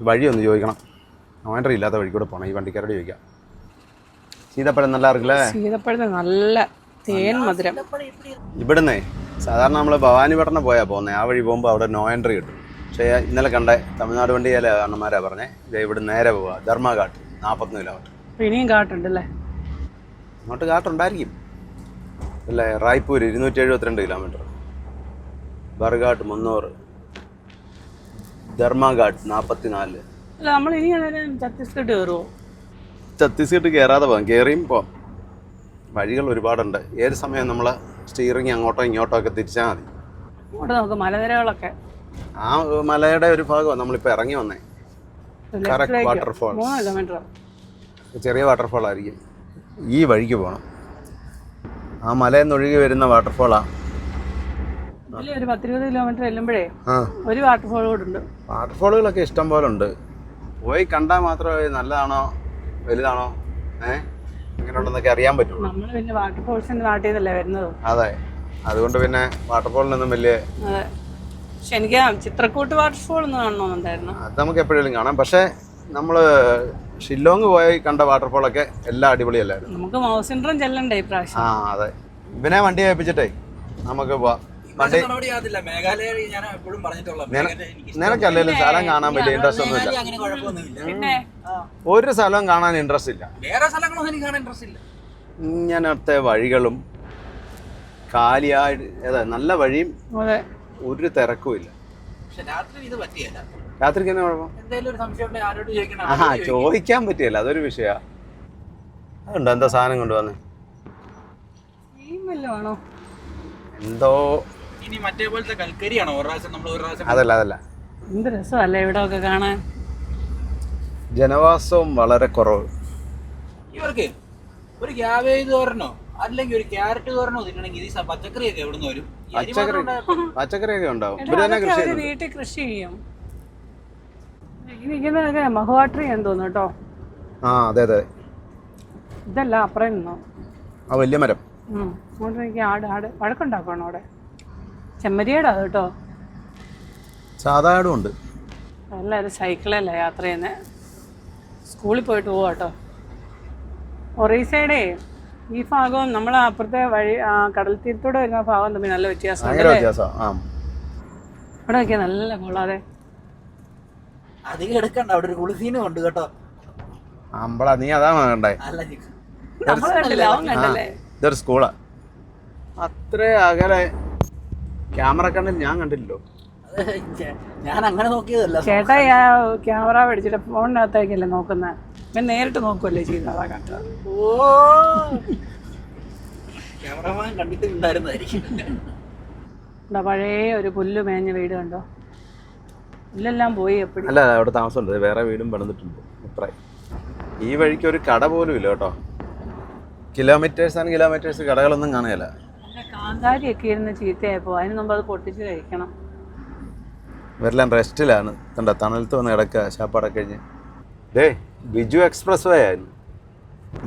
വഴി ഒന്ന് ചോദിക്കണം. നോയൻട്രി ഇല്ലാത്ത വഴി കൂടെ പോകണം. ഈ വണ്ടിക്കാരോട് ചോദിക്കാം. സീതപ്പഴം നല്ല അറിയില്ലേ? സീതപ്പഴത്തിന് നല്ല തേൻ മധുരം. ഇവിടുന്നേ സാധാരണ നമ്മൾ ഭവാനിപട്ടണം പോയാൽ പോകുന്നത്. ആ വഴി പോകുമ്പോൾ അവിടെ നോ എൻട്രി കിട്ടും. പക്ഷേ ഇന്നലെ കണ്ട തമിഴ്നാട് വണ്ടിയിലെ അണ്ണന്മാരാ പറഞ്ഞേ ഇവിടെ നേരെ പോവുക ധർമ്മഘാട്ട് 41 കിലോമീറ്റർ. ഇനിയും കാട്ടുണ്ടല്ലേ? അങ്ങോട്ട് കാട്ടുണ്ടായിരിക്കും അല്ലേ? റായ്പൂർ 272 കിലോമീറ്റർ, ബർഘാട്ട് 300, ധർമ്മഘാട്ട് 44. അല്ല നമ്മൾ ഇനി ഛത്തീസ്ഗഡ് കയറുമോ? ഛത്തീസ്ഗഡ് കയറാതെ പോകാം, കയറിയും പോകാം. വഴികൾ ഒരുപാടുണ്ട്. ഏത് സമയം നമ്മൾ സ്റ്റീറിങ് അങ്ങോട്ടോ ഇങ്ങോട്ടോ ഒക്കെ തിരിച്ചാൽ മതി. അങ്ങോട്ട് നമുക്ക് മലനിരകളൊക്കെ. ആ മലയുടെ ഒരു ഭാഗമാണ് നമ്മളിപ്പോൾ ഇറങ്ങി വന്നേ. കറക്റ്റ് വാട്ടർഫോൾ, 3 കിലോമീറ്റർ ചെറിയ വാട്ടർഫോൾ ആയിരിക്കും. ഈ വഴിക്ക് പോകണം. ആ മലയിൽ നിന്ന് ഒഴുകി വരുന്ന വാട്ടർഫോളാണ്. ഇതിൽ ഒരു 10-20 കിലോമീറ്റർ ചെല്ലുമ്പോഴേ ഒരു വാട്ടർഫോൾ കൂടെ ഉണ്ട്. വാട്ടർഫോളുകളൊക്കെ ഇഷ്ടം പോലെ ഉണ്ട്. പോയി കണ്ടാൽ മാത്രമേ നല്ലതാണോ വലുതാണോ എങ്ങനെയുണ്ടെന്നൊക്കെ അറിയാൻ പറ്റുള്ളൂ. നമ്മൾ പിന്നെ വാട്ടർഫോൾസിന്റെ നാട്ടിൽ നിന്നല്ലേ വരുന്നത്. അതെ, അതുകൊണ്ട് പിന്നെ വാട്ടർഫോളിനൊന്നും വലിയ. അതെ, പക്ഷെ എനിക്ക് ചിത്രക്കൂട്ട് വാട്ടർഫോൾ ഒന്ന് കാണണമെന്നുണ്ടായിരുന്നു. അത് നമുക്ക് എപ്പോഴെങ്കിലും കാണാം. പക്ഷേ നമ്മൾ ഷില്ലോങ് പോയി കണ്ട വാട്ടർഫോളൊക്കെ എല്ലാം അടിപൊളിയല്ലായിരുന്നു. നമുക്ക് മൗസിൻഡ്രം ചെല്ലണ്ടേ ഇപ്രാവശ്യം? ആ അതെ, ഇവനെ വണ്ടി ഏൽപ്പിച്ചിട്ടേ നമുക്ക് പോവാം. വണ്ടി നിനക്കല്ലേലും സ്ഥലം കാണാൻ വലിയ ഇൻട്രസ്റ്റ് ഒന്നുമില്ല. പിന്നെ ഒരു സ്ഥലവും കാണാൻ ഇൻട്രസ്റ്റ് ഇല്ല. വേറെ സ്ഥലങ്ങളൊന്നും എനിക്ക് കാണാൻ ഇൻട്രസ്റ്റ് ഇല്ല. ഇങ്ങനത്തെ വഴികളും കാലിയായി നല്ല വഴിയും അതെ, ഒരു തിരക്കും ഇല്ല. പക്ഷെ രാത്രി ഇത് പറ്റിയല്ല. രാത്രിക്ക് തന്നെ കുഴപ്പം? എന്തെങ്കിലും ഒരു സംശയം ഉണ്ടെങ്കിൽ ആരോട് ചോദിക്കണം. ചോദിക്കാൻ പറ്റിയല്ല, അതൊരു വിഷയമാണ്. അതുണ്ടോ എന്താ സാധനം കൊണ്ടുവന്നേ? ആണോ എന്തോ ഇനി മറ്റേ പോലത്തെ കൽക്കരിയാണോ? ഒരു പ്രാവശ്യം അതല്ല എന്ത് രസമല്ലേ ഇവിടെ ഒക്കെ കാണാൻ. ജനവാസവും വളരെ കുറവ്. ഇവർക്ക് ഒരു ക്യാബേജ് തോരനോ അല്ലെങ്കിൽ ഒരു ക്യാരറ്റ് തോരനോ തിന്നണമെങ്കിൽ ഈ പച്ചക്കറിയൊക്കെ എവിടുന്ന് വരും? പച്ചക്കറിയൊക്കെ ഉണ്ടാവും. വീട്ടിൽ കൃഷി ചെയ്യും. ഇരിക്കുന്നതൊക്കെ മഹുവാട്രി എന്ന് തോന്നുന്നു കേട്ടോ. ആ അതെ അതെ, ഇതല്ല അപ്പുറം നിന്നോ ആ വലിയ മരം. അങ്ങോട്ട് എനിക്ക് ആട് വഴക്കുണ്ടാക്കണം അവിടെ. ചെമ്മരിയാടാ അത് കേട്ടോ. സാധാ ആടും ഉണ്ട്. എല്ലാവരും സൈക്കിളല്ല യാത്ര ചെയ്യുന്നത്. സ്കൂളിൽ പോയിട്ട് പോവാ കേട്ടോ. ഒറീസയുടെ ഈ ഭാഗവും നമ്മളെ അപ്പുറത്തെ വഴി കടൽ തീരത്തോടെ വരുന്ന ഭാഗം തമ്മിൽ നല്ല വ്യത്യാസമുണ്ട്. അവിടെ നോക്കിയാൽ നല്ല കൊള്ളാതെ. അധികം എടുക്കണ്ട, അവിടെ ഒരു കുളിസീനും ഉണ്ട് കേട്ടോ. അമ്പളാ നീ അതാ വേണ്ടേ? അല്ല നമ്മൾ കണ്ടില്ല, അവൻ കണ്ടല്ലേ. ഇതൊരു സ്കൂളാ. അത്ര അകലെ ക്യാമറ കണ്ടിൽ ഞാൻ കണ്ടില്ലല്ലോ. ഞാൻ അങ്ങനെ നോക്കിയതല്ല. ചേട്ടാ ക്യാമറ മേടിച്ചിട്ട് ഫോണിനകത്തേക്കല്ലേ നോക്കുന്നത്, ഞാൻ നേരിട്ട് നോക്കുമല്ലേ ചെയ്യുന്നതാ കണ്ടത്. ഓ ക്യാമറമാൻ കണ്ടിട്ടുണ്ടായിരുന്നായിരിക്കും. പഴയ ഒരു പുല്ല് മേഞ്ഞ വീട് കണ്ടോ, പുല്ലെല്ലാം പോയി എപ്പോഴും. അല്ല അവിടെ താമസമുണ്ട്, വേറെ വീടും പണിതിട്ടുണ്ട്. അത്ര ഈ വഴിക്ക് ഒരു കട പോലും ഇല്ല കേട്ടോ. കിലോമീറ്റേഴ്സ് ആൻഡ് കിലോമീറ്റേഴ്സ് കടകളൊന്നും കാണുകയില്ല. കാന്താരിയൊക്കെ ഇരുന്ന് ചീത്തയായപ്പോൾ അതിന് മുമ്പ് അത് പൊട്ടിച്ച് കഴിക്കണം. ഇവരെല്ലാം റെസ്റ്റിലാണ്. കണ്ടോ തണലത്ത് വന്ന് കിടക്കുക ശാപ്പാടൊക്കെ കഴിഞ്ഞ്. ഡേ ബിജു എക്സ്പ്രസ് വേ ആയിരുന്നു.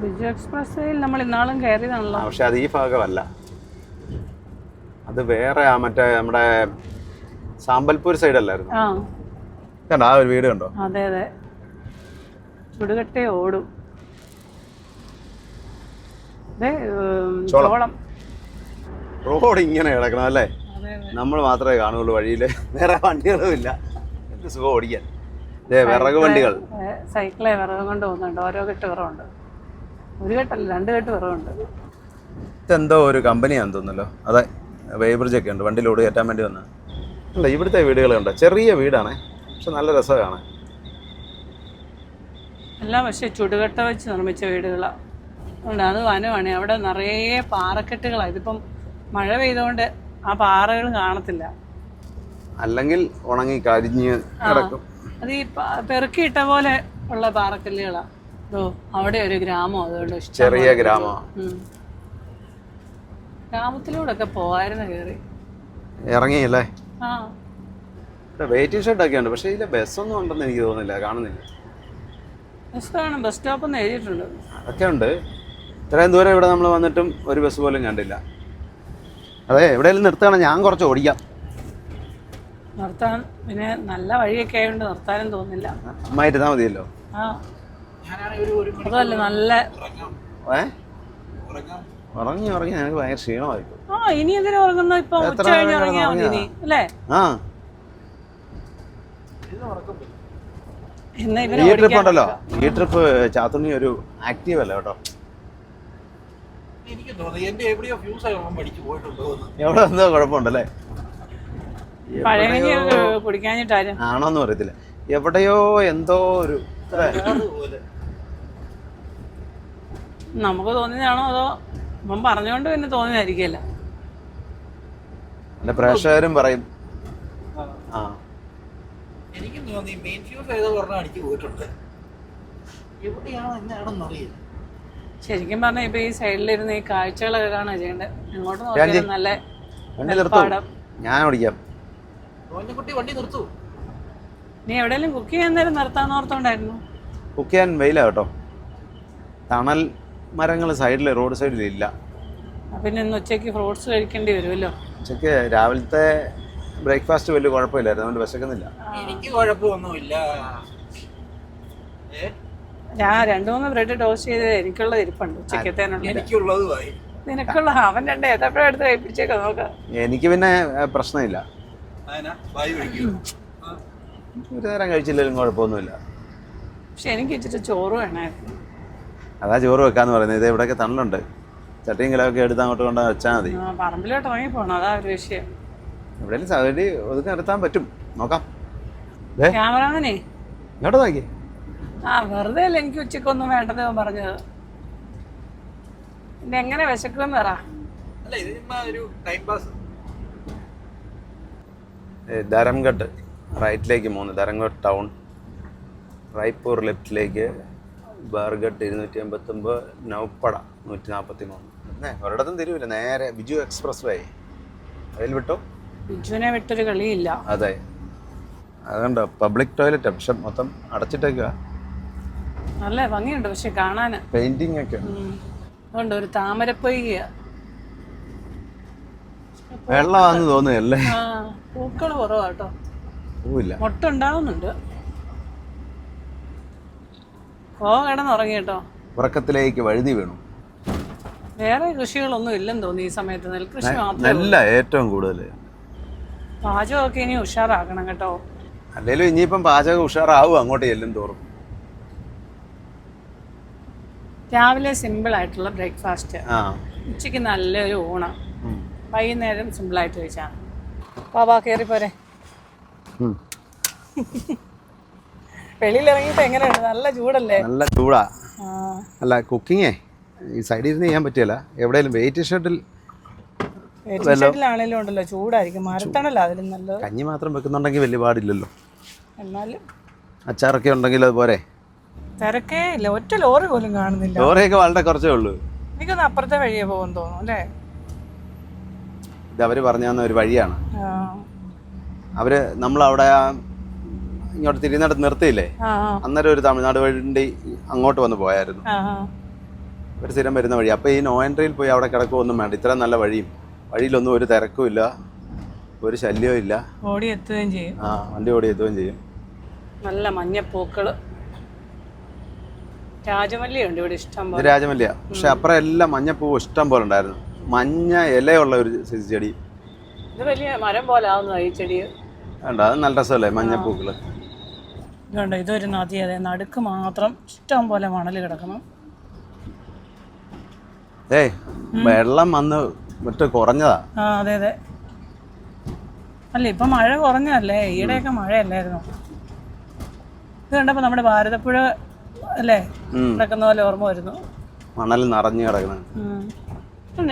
ബിജു എക്സ്പ്രസ് വേയിൽ നമ്മൾ ഇന്നാളും കയറിയതാണല്ലോ. പക്ഷെ അത് ഈ ഭാഗമല്ല, അത് വേറെ മറ്റേ നമ്മുടെ സാമ്പൽപൂർ സൈഡല്ലായിരുന്നു. ആ കണ്ടോ ആ ഒരു വീട് കണ്ടോ? അതെ അതെ, ചുടുകട്ടെ ഓടും. ചോളം. റോഡ് ഇങ്ങനെ കിടക്കണം അല്ലേ? അതെ അതെ. നമ്മൾ മാത്രമേ കാണുള്ളൂ വഴിയിൽ, വേറെ വണ്ടികളും ഇല്ല. എന്ത് സുഖം ഓടിക്കാൻ. വിറക് വണ്ടികൾ. സൈക്കിളെ വിറകും കൊണ്ട് പോകുന്നുണ്ട്, ഓരോ കെട്ട് വിറവുണ്ട്. ഒരു കെട്ടല്ല, 2 കെട്ട് വിറവുണ്ട്. ഇതെന്തോ ഒരു കമ്പനിയാണെന്ന് തോന്നുന്നല്ലോ. അതെ, വെയ്ബ്രിഡ്ജൊക്കെ ഉണ്ട്, വണ്ടി ലോഡ് കയറ്റാൻ വേണ്ടി വന്ന. അല്ല ഇവിടുത്തെ വീടുകളുണ്ട്, ചെറിയ വീടാണേ, പക്ഷെ നല്ല രസമാണ്. എല്ലാം പക്ഷേ ചുടുകട്ട വെച്ച് നിർമ്മിച്ച വീടുകളാണ്. ഉണ്ട്, അത് വനമാണ്. അവിടെ നിറയെ പാറക്കെട്ടുകളാണ്. ഇതിപ്പം മഴ പെയ്തുകൊണ്ട് ആ പാറകൾ കാണത്തില്ല, അല്ലെങ്കിൽ ഉണങ്ങി കരിഞ്ഞ് കിടക്കും. അത് ഈ പെറുക്കിയിട്ട പോലെ ഉള്ള പാറക്കല്ലുകളാണ്. ഓ അവിടെ ഒരു ഗ്രാമം, അതുകൊണ്ട് ചെറിയ ഗ്രാമമാണ്. ഗ്രാമത്തിലൂടെ ഒക്കെ പോകായിരുന്നു കയറി. ഇറങ്ങിയല്ലേ? ആ വെയിറ്റിംഗ് ഷെഡൊക്കെ ഉണ്ട്, പക്ഷേ ഇതിലെ ബസ്സൊന്നും ഉണ്ടെന്ന് എനിക്ക് തോന്നുന്നില്ല, കാണുന്നില്ല. ബസ് കാണും, ബസ് സ്റ്റോപ്പ് എന്ന് എഴുതിയിട്ടുണ്ട്. അതൊക്കെ ഉണ്ട്. ഇത്രയും ദൂരം ഇവിടെ നമ്മൾ വന്നിട്ടും ഒരു ബസ് പോലും കണ്ടില്ല. അതെ, എവിടെയെങ്കിലും നിർത്തുകയാണ്, ഞാൻ കുറച്ച് ഓടിക്കാം. നിർത്താൻ പിന്നെ നല്ല വഴിയൊക്കെ ആയതുകൊണ്ട് നിർത്താനും തോന്നില്ല. അമ്മായിരുന്നാൽ മതിയല്ലോ. ആ അതല്ല നല്ല. ഉറങ്ങി ഞങ്ങൾക്ക് ഭയങ്കര ക്ഷീണമായിരിക്കും. ആ ഇനി എന്തിനാ ഉറങ്ങുന്നത്? ഇപ്പൊ ഉച്ച കഴിഞ്ഞ് ഉറങ്ങിയാൽ മതി ഇനി അല്ലേ? ആ എന്നാ ഈ ഇവരെ ട്രിപ്പ് ഉണ്ടല്ലോ, ഈ ട്രിപ്പ് ചാത്തുണ്ണി ഒരു ആക്റ്റീവ് അല്ല കേട്ടോ. എനിക്ക് തോന്നുന്നു എന്റെ എവിടെയോ ഫ്യൂസ് ആയി പഠിച്ചു പോയിട്ടുണ്ടോ. എവിടെ എന്തോ കുഴപ്പമുണ്ടല്ലേ? പഴയ കുടിക്കാഞ്ഞിട്ടാരും ആണോന്നും അറിയത്തില്ല, എവിടെയോ എന്തോ ഒരു നമുക്ക് തോന്നിയതാണോ അതോ അവൻ പറഞ്ഞോണ്ട് പിന്നെ തോന്നിയതായിരിക്കല്ല. എന്റെ പ്രേക്ഷകരും പറയും. ആ എനിക്കും തോന്നി മെയിൻ ഫ്യൂസ് ഏതോ പറഞ്ഞാൽ അടിച്ചു പോയിട്ടുണ്ട്. എവിടെയാണോ എന്നാണെന്ന് അറിയില്ല. ശരിക്കും പറഞ്ഞാൽ ഇപ്പൊ ഈ സൈഡിലിരുന്ന് ഈ കാഴ്ചകളൊക്കെ കാണാൻ ചെയ്യണ്ടേ. അങ്ങോട്ട് നോക്കിയാലും നല്ല വണ്ടി നിർത്തും, ഞാൻ ഓടിക്കാം. കുട്ടി വണ്ടി നിർത്തൂ. നീ എവിടെയെങ്കിലും കുക്ക് ചെയ്യാൻ നേരം നിർത്താന്ന് ഓർത്തോണ്ടായിരുന്നു. കുക്ക് ചെയ്യാൻ വെയിലാ കേട്ടോ. തണൽ മരങ്ങൾ സൈഡിൽ, റോഡ് സൈഡിൽ ഇല്ല. പിന്നെ ഇന്ന് ഉച്ചയ്ക്ക് ഫ്രൂട്ട്സ് കഴിക്കേണ്ടി വരുമല്ലോ. ഉച്ചയ്ക്ക് രാവിലത്തെ ബ്രേക്ക്ഫാസ്റ്റ് വലിയ കുഴപ്പമില്ലായിരുന്നു, അതുകൊണ്ട് വിശക്കുന്നില്ല. എനിക്ക് കുഴപ്പമൊന്നുമില്ല. ഞാൻ 2-3 ബ്രെഡ് ടോസ്റ്റ് ചെയ്ത് എനിക്കുള്ളത് ഇരിപ്പുണ്ട് ഉച്ചക്കത്തേനുള്ള. എനിക്കുള്ളതുമായി നിനക്കുള്ള അവൻ 2 ഏത്തപ്പഴം എടുത്ത് കഴിപ്പിച്ചേക്കാം നോക്കാം. എനിക്ക് പിന്നെ പ്രശ്നമില്ല, ഒരു നേരം കഴിച്ചില്ലെങ്കിലും കുഴപ്പമൊന്നുമില്ല. പക്ഷെ എനിക്ക് ഇച്ചിരി ചോറ് വേണമായിരുന്നു. അതാ ചോറ് വെക്കാന്ന് പറയുന്നത്. ഇത് ഇവിടെയൊക്കെ തണലുണ്ട്, ചട്ടിയും കിലൊക്കെ എടുത്ത് അങ്ങോട്ട് കൊണ്ട് വെച്ചാൽ മതി. പറമ്പിലോട്ട് ഇറങ്ങി പോകണം, അതാ ഒരു വിഷയം. എവിടെയെങ്കിലും സൗകര്യം ഒതുക്കി നിർത്താൻ പറ്റും, നോക്കാം. ക്യാമറാമാനേ ഇങ്ങോട്ട് നോക്കി. വെറുതെ അല്ല എനിക്ക് ഉച്ചക്കൊന്നും വേണ്ടത് പറഞ്ഞത്. പിന്നെ എങ്ങനെ വിശക്കുമെന്ന് പറ. ധരംഗഡ് റൈറ്റിലേക്ക് 3, ധരംഗഡ് ടൗൺ, റായ്പൂർ ലെഫ്റ്റിലേക്ക്, ബാർഗഡ് 289, നൗപ്പട 143. ഒരിടത്തും തിരിവില്ല, നേരെ ബിജു എക്സ്പ്രസ് വേ. അതിൽ വിട്ടോ? ബിജുവിനെ വിട്ടൊരു കളിയില്ല. അതെ, അതുകൊണ്ട് പബ്ലിക് ടോയ്ലറ്റ് പക്ഷെ മൊത്തം അടച്ചിട്ടേക്കുക. നല്ല ഭംഗിയുണ്ട് പക്ഷെ കാണാന്, പെയിന്റിംഗ് ഒക്കെ അതുകൊണ്ട് ഒരു താമരപ്പൊയ്യ. വെള്ളമാണെന്ന് തോന്നുകയല്ലേ? പൂക്കൾ കുറവാട്ടോ, പൂവില്ല. മുട്ട ഉണ്ടാവുന്നുണ്ട്. കിടന്നുറങ്ങി കേട്ടോ. ഉറക്കത്തിലേക്ക് വഴുതി വീണു. വേറെ കൃഷികളൊന്നും ഇല്ലെന്ന് തോന്നി ഈ സമയത്ത്. നെൽകൃഷി മാത്രം. നെല്ല ഏറ്റവും കൂടുതൽ. പാചകമൊക്കെ ഇനി ഉഷാറാക്കണം കേട്ടോ. അല്ലെങ്കിലും ഇനിയിപ്പം പാചകം ഉഷാറാവും അങ്ങോട്ട് ചെല്ലും തോറും. രാവിലെ സിമ്പിളായിട്ടുള്ള ബ്രേക്ക്ഫാസ്റ്റ്, ആ ഉച്ചയ്ക്ക് നല്ലൊരു ഊണ്, വൈകുന്നേരം സിമ്പിളായിട്ട് കഴിച്ചാൽ. പാവാ കയറി പോരെ. വെളിയിലിറങ്ങിയിട്ട് എങ്ങനെയുണ്ട്? നല്ല ചൂടല്ലേ? നല്ല ചൂടാ. ആ, അല്ല കുക്കിങ്ങേ ഈ സൈഡിൽ ഇരുന്ന് ചെയ്യാൻ പറ്റിയല്ല. എവിടെയെങ്കിലും വെയിറ്റ് ഷർട്ടിൽ ഷെഡിലാണേലും ഉണ്ടല്ലോ ചൂടായിരിക്കും. മരത്തണല്ലോ അതിലും നല്ലത്. കഞ്ഞി മാത്രം വെക്കുന്നുണ്ടെങ്കിൽ വലിയ പാടില്ലല്ലോ. എന്നാലും അച്ചാറൊക്കെ ഉണ്ടെങ്കിൽ അതുപോലെ. തിരക്കേ ഇല്ല, ഒറ്റ ലോറി പോലും കാണുന്നില്ല. ലോറിയൊക്കെ വളരെ കുറച്ചേ ഉള്ളൂ. എനിക്കൊന്ന് അപ്പുറത്തെ വഴിയെ പോകുമെന്ന് തോന്നുന്നു അല്ലേ? ഇത് അവർ പറഞ്ഞു തന്ന ഒരു വഴിയാണ്. ആ അവർ നമ്മളവിടെ ഇങ്ങോട്ട് തിരിയുന്നിടത്ത് നിർത്തിയില്ലേ, ആ അന്നേരം ഒരു തമിഴ്നാട് വണ്ടി അങ്ങോട്ട് വന്ന് പോയായിരുന്നു. ആ ഒരു സ്ഥിരം വരുന്ന വഴി. അപ്പോൾ ഈ നോ എൻട്രിയിൽ പോയി അവിടെ കിടക്കുകയൊന്നും വേണ്ട. ഇത്ര നല്ല വഴിയും, വഴിയിലൊന്നും ഒരു തിരക്കും ഇല്ല, ഒരു ശല്യവും ഇല്ല. ഓടി എത്തുകയും ചെയ്യും. ആ വണ്ടി ഓടി എത്തുകയും ചെയ്യും. നല്ല മഞ്ഞപ്പൂക്കൾ, രാജമല്ലിയുണ്ട് ഇവിടെ ഇഷ്ടം ഇത് പോലെ. രാജമല്ലിയ. പക്ഷെ അപ്പുറം എല്ലാം മഞ്ഞപ്പൂവ് ഇഷ്ടം പോലെ ഉണ്ടായിരുന്നു. മഞ്ഞ ഇലയുള്ള ഒരു സൈസ് ചെടി. ഇത് വലിയ മരം പോലെ ആവുന്നതാ ഈ ചെടി. വേണ്ട, അത് നല്ല രസമല്ലേ മഞ്ഞപ്പൂക്കള്. ഇതുണ്ട്, ഇതൊരു നദി. അതെ, നടുക്ക് മാത്രം ഇഷ്ടം പോലെ മണൽ കിടക്കണം. ഏയ് വെള്ളം വന്ന് വിട്ട് കുറഞ്ഞതാ. ആ അതെ അതെ. അല്ല ഇപ്പം മഴ കുറഞ്ഞല്ലേ, ഈയിടെയൊക്കെ മഴയല്ലായിരുന്നു. ഇത് കണ്ടപ്പോൾ നമ്മുടെ ഭാരതപ്പുഴ അല്ലേ കിടക്കുന്ന പോലെ ഓർമ്മ വരുന്നു. മണൽ നിറഞ്ഞു കിടക്കണം.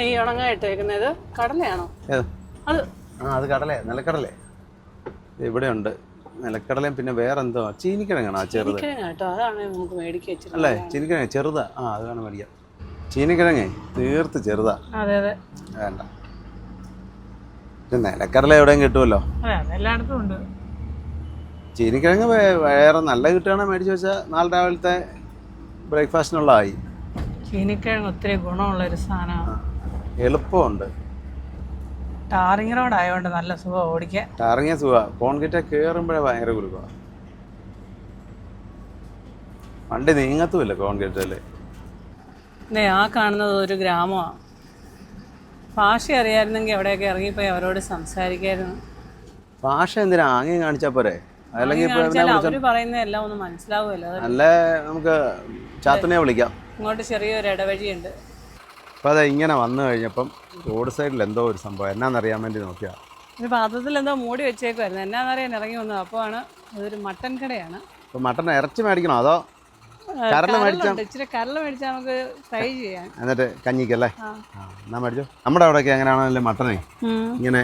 ഈ ഉണങ്ങായിട്ടേക്കുന്നത് കടലയാണോ? ഏത്? അത് അത് കടലേ, നിലക്കടലേ. ഇവിടെ ഉണ്ട് നിലക്കടലയും പിന്നെ വേറെ എന്തോ ചീനിക്കിഴങ്ങാണ്. ആ ചെറുത് കേട്ടോ, അതാണ് നമുക്ക് മേടിക്കുക വെച്ചിട്ട്. അല്ലേ? ചീനിക്കിഴങ്ങ് ചെറുതാ. ആ അത് വേണം മേടിക്കാം. ചീനിക്കിഴങ്ങേ തീർത്ത് ചെറുതാ. അതെ അതെ, വേണ്ട. നിലക്കടല എവിടെയും കിട്ടുമല്ലോ. അതെ അതെല്ലായിടത്തും ഉണ്ട്. ചീനിക്കിഴങ്ങ് വേറെ നല്ല കിട്ടുകയാണെങ്കിൽ മേടിച്ച് വെച്ചാൽ നാളെ രാവിലത്തെ ബ്രേക്ക്ഫാസ്റ്റിനുള്ളതായി. ചീനിക്കിഴങ്ങ് ഒത്തിരി ഗുണമുള്ളൊരു സാധനമാണ്. എളുപ്പമുണ്ട്. ടാറിങ് റോഡ് ആയതുകൊണ്ട് നല്ല സുഖം ഓടിക്കാൻ. ടാറിങ്ങിയ സുഖമാണ്. കോൺക്രീറ്റ് കയറുമ്പോഴേ ഭയങ്കര കുലുക്കമാണ്. വണ്ടി നീങ്ങത്തുമില്ല കോൺക്രീറ്റല്ലേ. ആ കാണുന്നത് ഒരു ഗ്രാമമാണ്. ഭാഷ അറിയാമായിരുന്നെങ്കിൽ അവിടെയൊക്കെ ഇറങ്ങിപ്പോയി അവരോട് സംസാരിക്കായിരുന്നു. ഭാഷ എന്തിനാ ആംഗ്യം കാണിച്ചാൽ പോരെ? അല്ലെങ്കിൽ അവര് പറയുന്ന എല്ലാം ഒന്നും മനസ്സിലാവുമല്ലോ. അല്ലേ നമുക്ക് ചാത്തനെ വിളിക്കാം. ഇങ്ങോട്ട് ചെറിയൊരു ഇടവഴിയുണ്ട്. അപ്പം അതെ ഇങ്ങനെ വന്നു കഴിഞ്ഞപ്പം റോഡ് സൈഡിൽ എന്തോ ഒരു സംഭവം എന്നാന്നറിയാൻ വേണ്ടി നോക്കിയാ. ഒരു പാത്രത്തിൽ എന്തോ മൂടി വെച്ചേക്കുമായിരുന്നു. എന്നാന്നറിയാൻ ഇറങ്ങി വന്നത്. അപ്പോൾ ആണ് അതൊരു മട്ടൻ കടയാണ്. അപ്പം മട്ടൻ ഇറച്ചി മേടിക്കണോ അതോ കരൾ മേടിച്ചാൽ? ഇച്ചിരി കരൾ മേടിച്ചാൽ നമുക്ക് ഫ്രൈ ചെയ്യാം. എന്നിട്ട് കഞ്ഞിക്കല്ലേ? എന്നാ മേടിച്ചോ. നമ്മുടെ അവിടെയൊക്കെ എങ്ങനെയാണല്ലേ മട്ടനെ ഇങ്ങനെ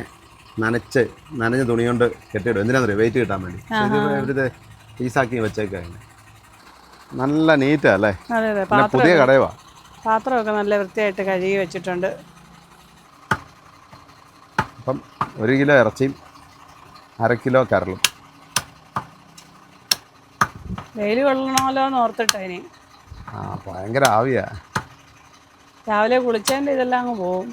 നനഞ്ഞ തുണി കൊണ്ട് കെട്ടിയിടും. എന്തിനാണെന്നറിയോ? വെയിറ്റ് കിട്ടാൻ വേണ്ടി. ഇവരിത് പീസാക്കി വെച്ചേക്കാ. നല്ല നീറ്റാ അല്ലേ? അതെ അതെ. പുതിയ കടയുവാ. പാത്രമൊക്കെ നല്ല വൃത്തിയായിട്ട് കഴുകി വെച്ചിട്ടുണ്ട്. അപ്പം 1 കിലോ ഇറച്ചിയും 1/2 കിലോ കരളും. വെയിൽ കൊള്ളണമല്ലോ എന്ന് ഓർത്തിട്ടതിന്. ഭയങ്കര ആവിയാ. രാവിലെ കുളിച്ചതിൻ്റെ ഇതെല്ലാം അങ്ങ് പോവും.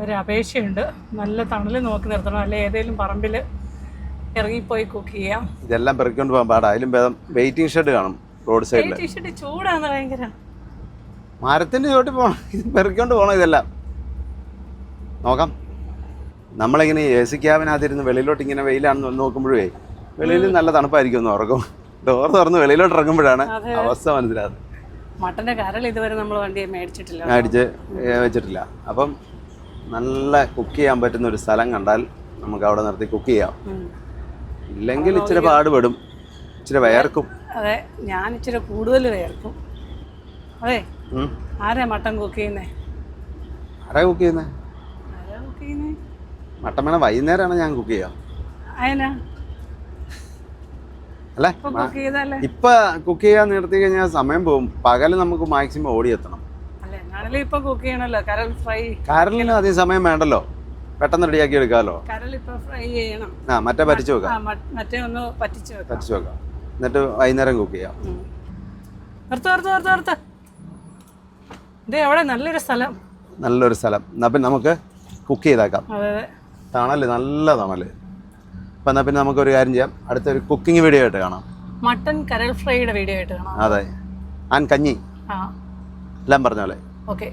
ഒരു അപേക്ഷയുണ്ട്, നല്ല തണൽ നോക്കി നിർത്തണം. അല്ലെ ഏതെങ്കിലും പറമ്പിൽ ഇറങ്ങിപ്പോയി കുക്ക് ചെയ്യാം. ഇതെല്ലാം പെറുക്കൊണ്ട് പോകാൻ പാടാ. അതിലും ഭേദം വെയിറ്റിംഗ് ഷെഡ് കാണും റോഡ് സൈഡിൽ. ടീഷർട്ട് ചൂടാണ് ഭയങ്കര. മരത്തിൻ്റെ ചോട്ടിൽ പോകണം. ഇത് പെറുക്കൊണ്ട് പോകണം. ഇതെല്ലാം നോക്കാം. നമ്മളിങ്ങനെ AC ക്യാബിനകത്തിരുന്ന് വെളിയിലോട്ട് ഇങ്ങനെ വെയിലാണെന്ന് നോക്കുമ്പോഴേ വെളിയിൽ നല്ല തണുപ്പായിരിക്കും. ഒന്ന് ഉറക്കും. ഡോർ തുറന്ന് വെളിയിലോട്ട് ഇറങ്ങുമ്പോഴാണ് അവസ്ഥ മനസ്സിലാകുന്നത്. മട്ടൻ്റെ കരൾ ഇതുവരെ നമ്മൾ വണ്ടി മേടിച്ചിട്ടില്ല, വെച്ചിട്ടില്ല. അപ്പം നല്ല കുക്ക് ചെയ്യാൻ പറ്റുന്ന ഒരു സ്ഥലം കണ്ടാൽ നമുക്ക് അവിടെ നിർത്തി കുക്ക് ചെയ്യാം. ഇല്ലെങ്കിൽ ഇച്ചിരി പാടുപെടും, ഇച്ചിരി വയർക്കും. അതെ, ഞാൻ ഇച്ചിരി കൂടുതൽ വയർക്കും. അതെ, ആരാ മട്ടൻ കുക്ക് ചെയ്യുന്നേ? ആരാ കുക്ക് ചെയ്യുന്നേ? മട്ടൻ വേണം വൈകുന്നേരമാണ് ഞാൻ കുക്ക് ചെയ്യാം. അതിനാ അല്ലേ? ഇപ്പൊ കുക്ക് ചെയ്യാൻ നിർത്തി കഴിഞ്ഞാൽ സമയം പോകും. പകല് നമുക്ക് മാക്സിമം ഓടിയെത്തണം. കരളിന് അധികം സമയം വേണ്ടല്ലോ, പെട്ടെന്ന് റെഡിയാക്കി എടുക്കാമല്ലോ. മറ്റേ പറ്റിച്ചു വെക്കാം. പറ്റിച്ചു വെക്കാം. എന്നിട്ട് വൈകുന്നേരം കുക്ക് ചെയ്യാം. നല്ലൊരു സ്ഥലം. എന്നാ പിന്നെ നമുക്ക് കുക്ക് ചെയ്തേക്കാം. തണല്, നല്ല തണല്. അപ്പം എന്നാൽ പിന്നെ നമുക്കൊരു കാര്യം ചെയ്യാം. അടുത്തൊരു കുക്കിംഗ് വീഡിയോ ആയിട്ട് കാണാം. മട്ടൻ കരൾ ഫ്രൈയുടെ വീഡിയോ ആയിട്ട് കാണാം. അതെ, കഞ്ഞി. ആ എല്ലാം പറഞ്ഞ പോലെ. ഓക്കെ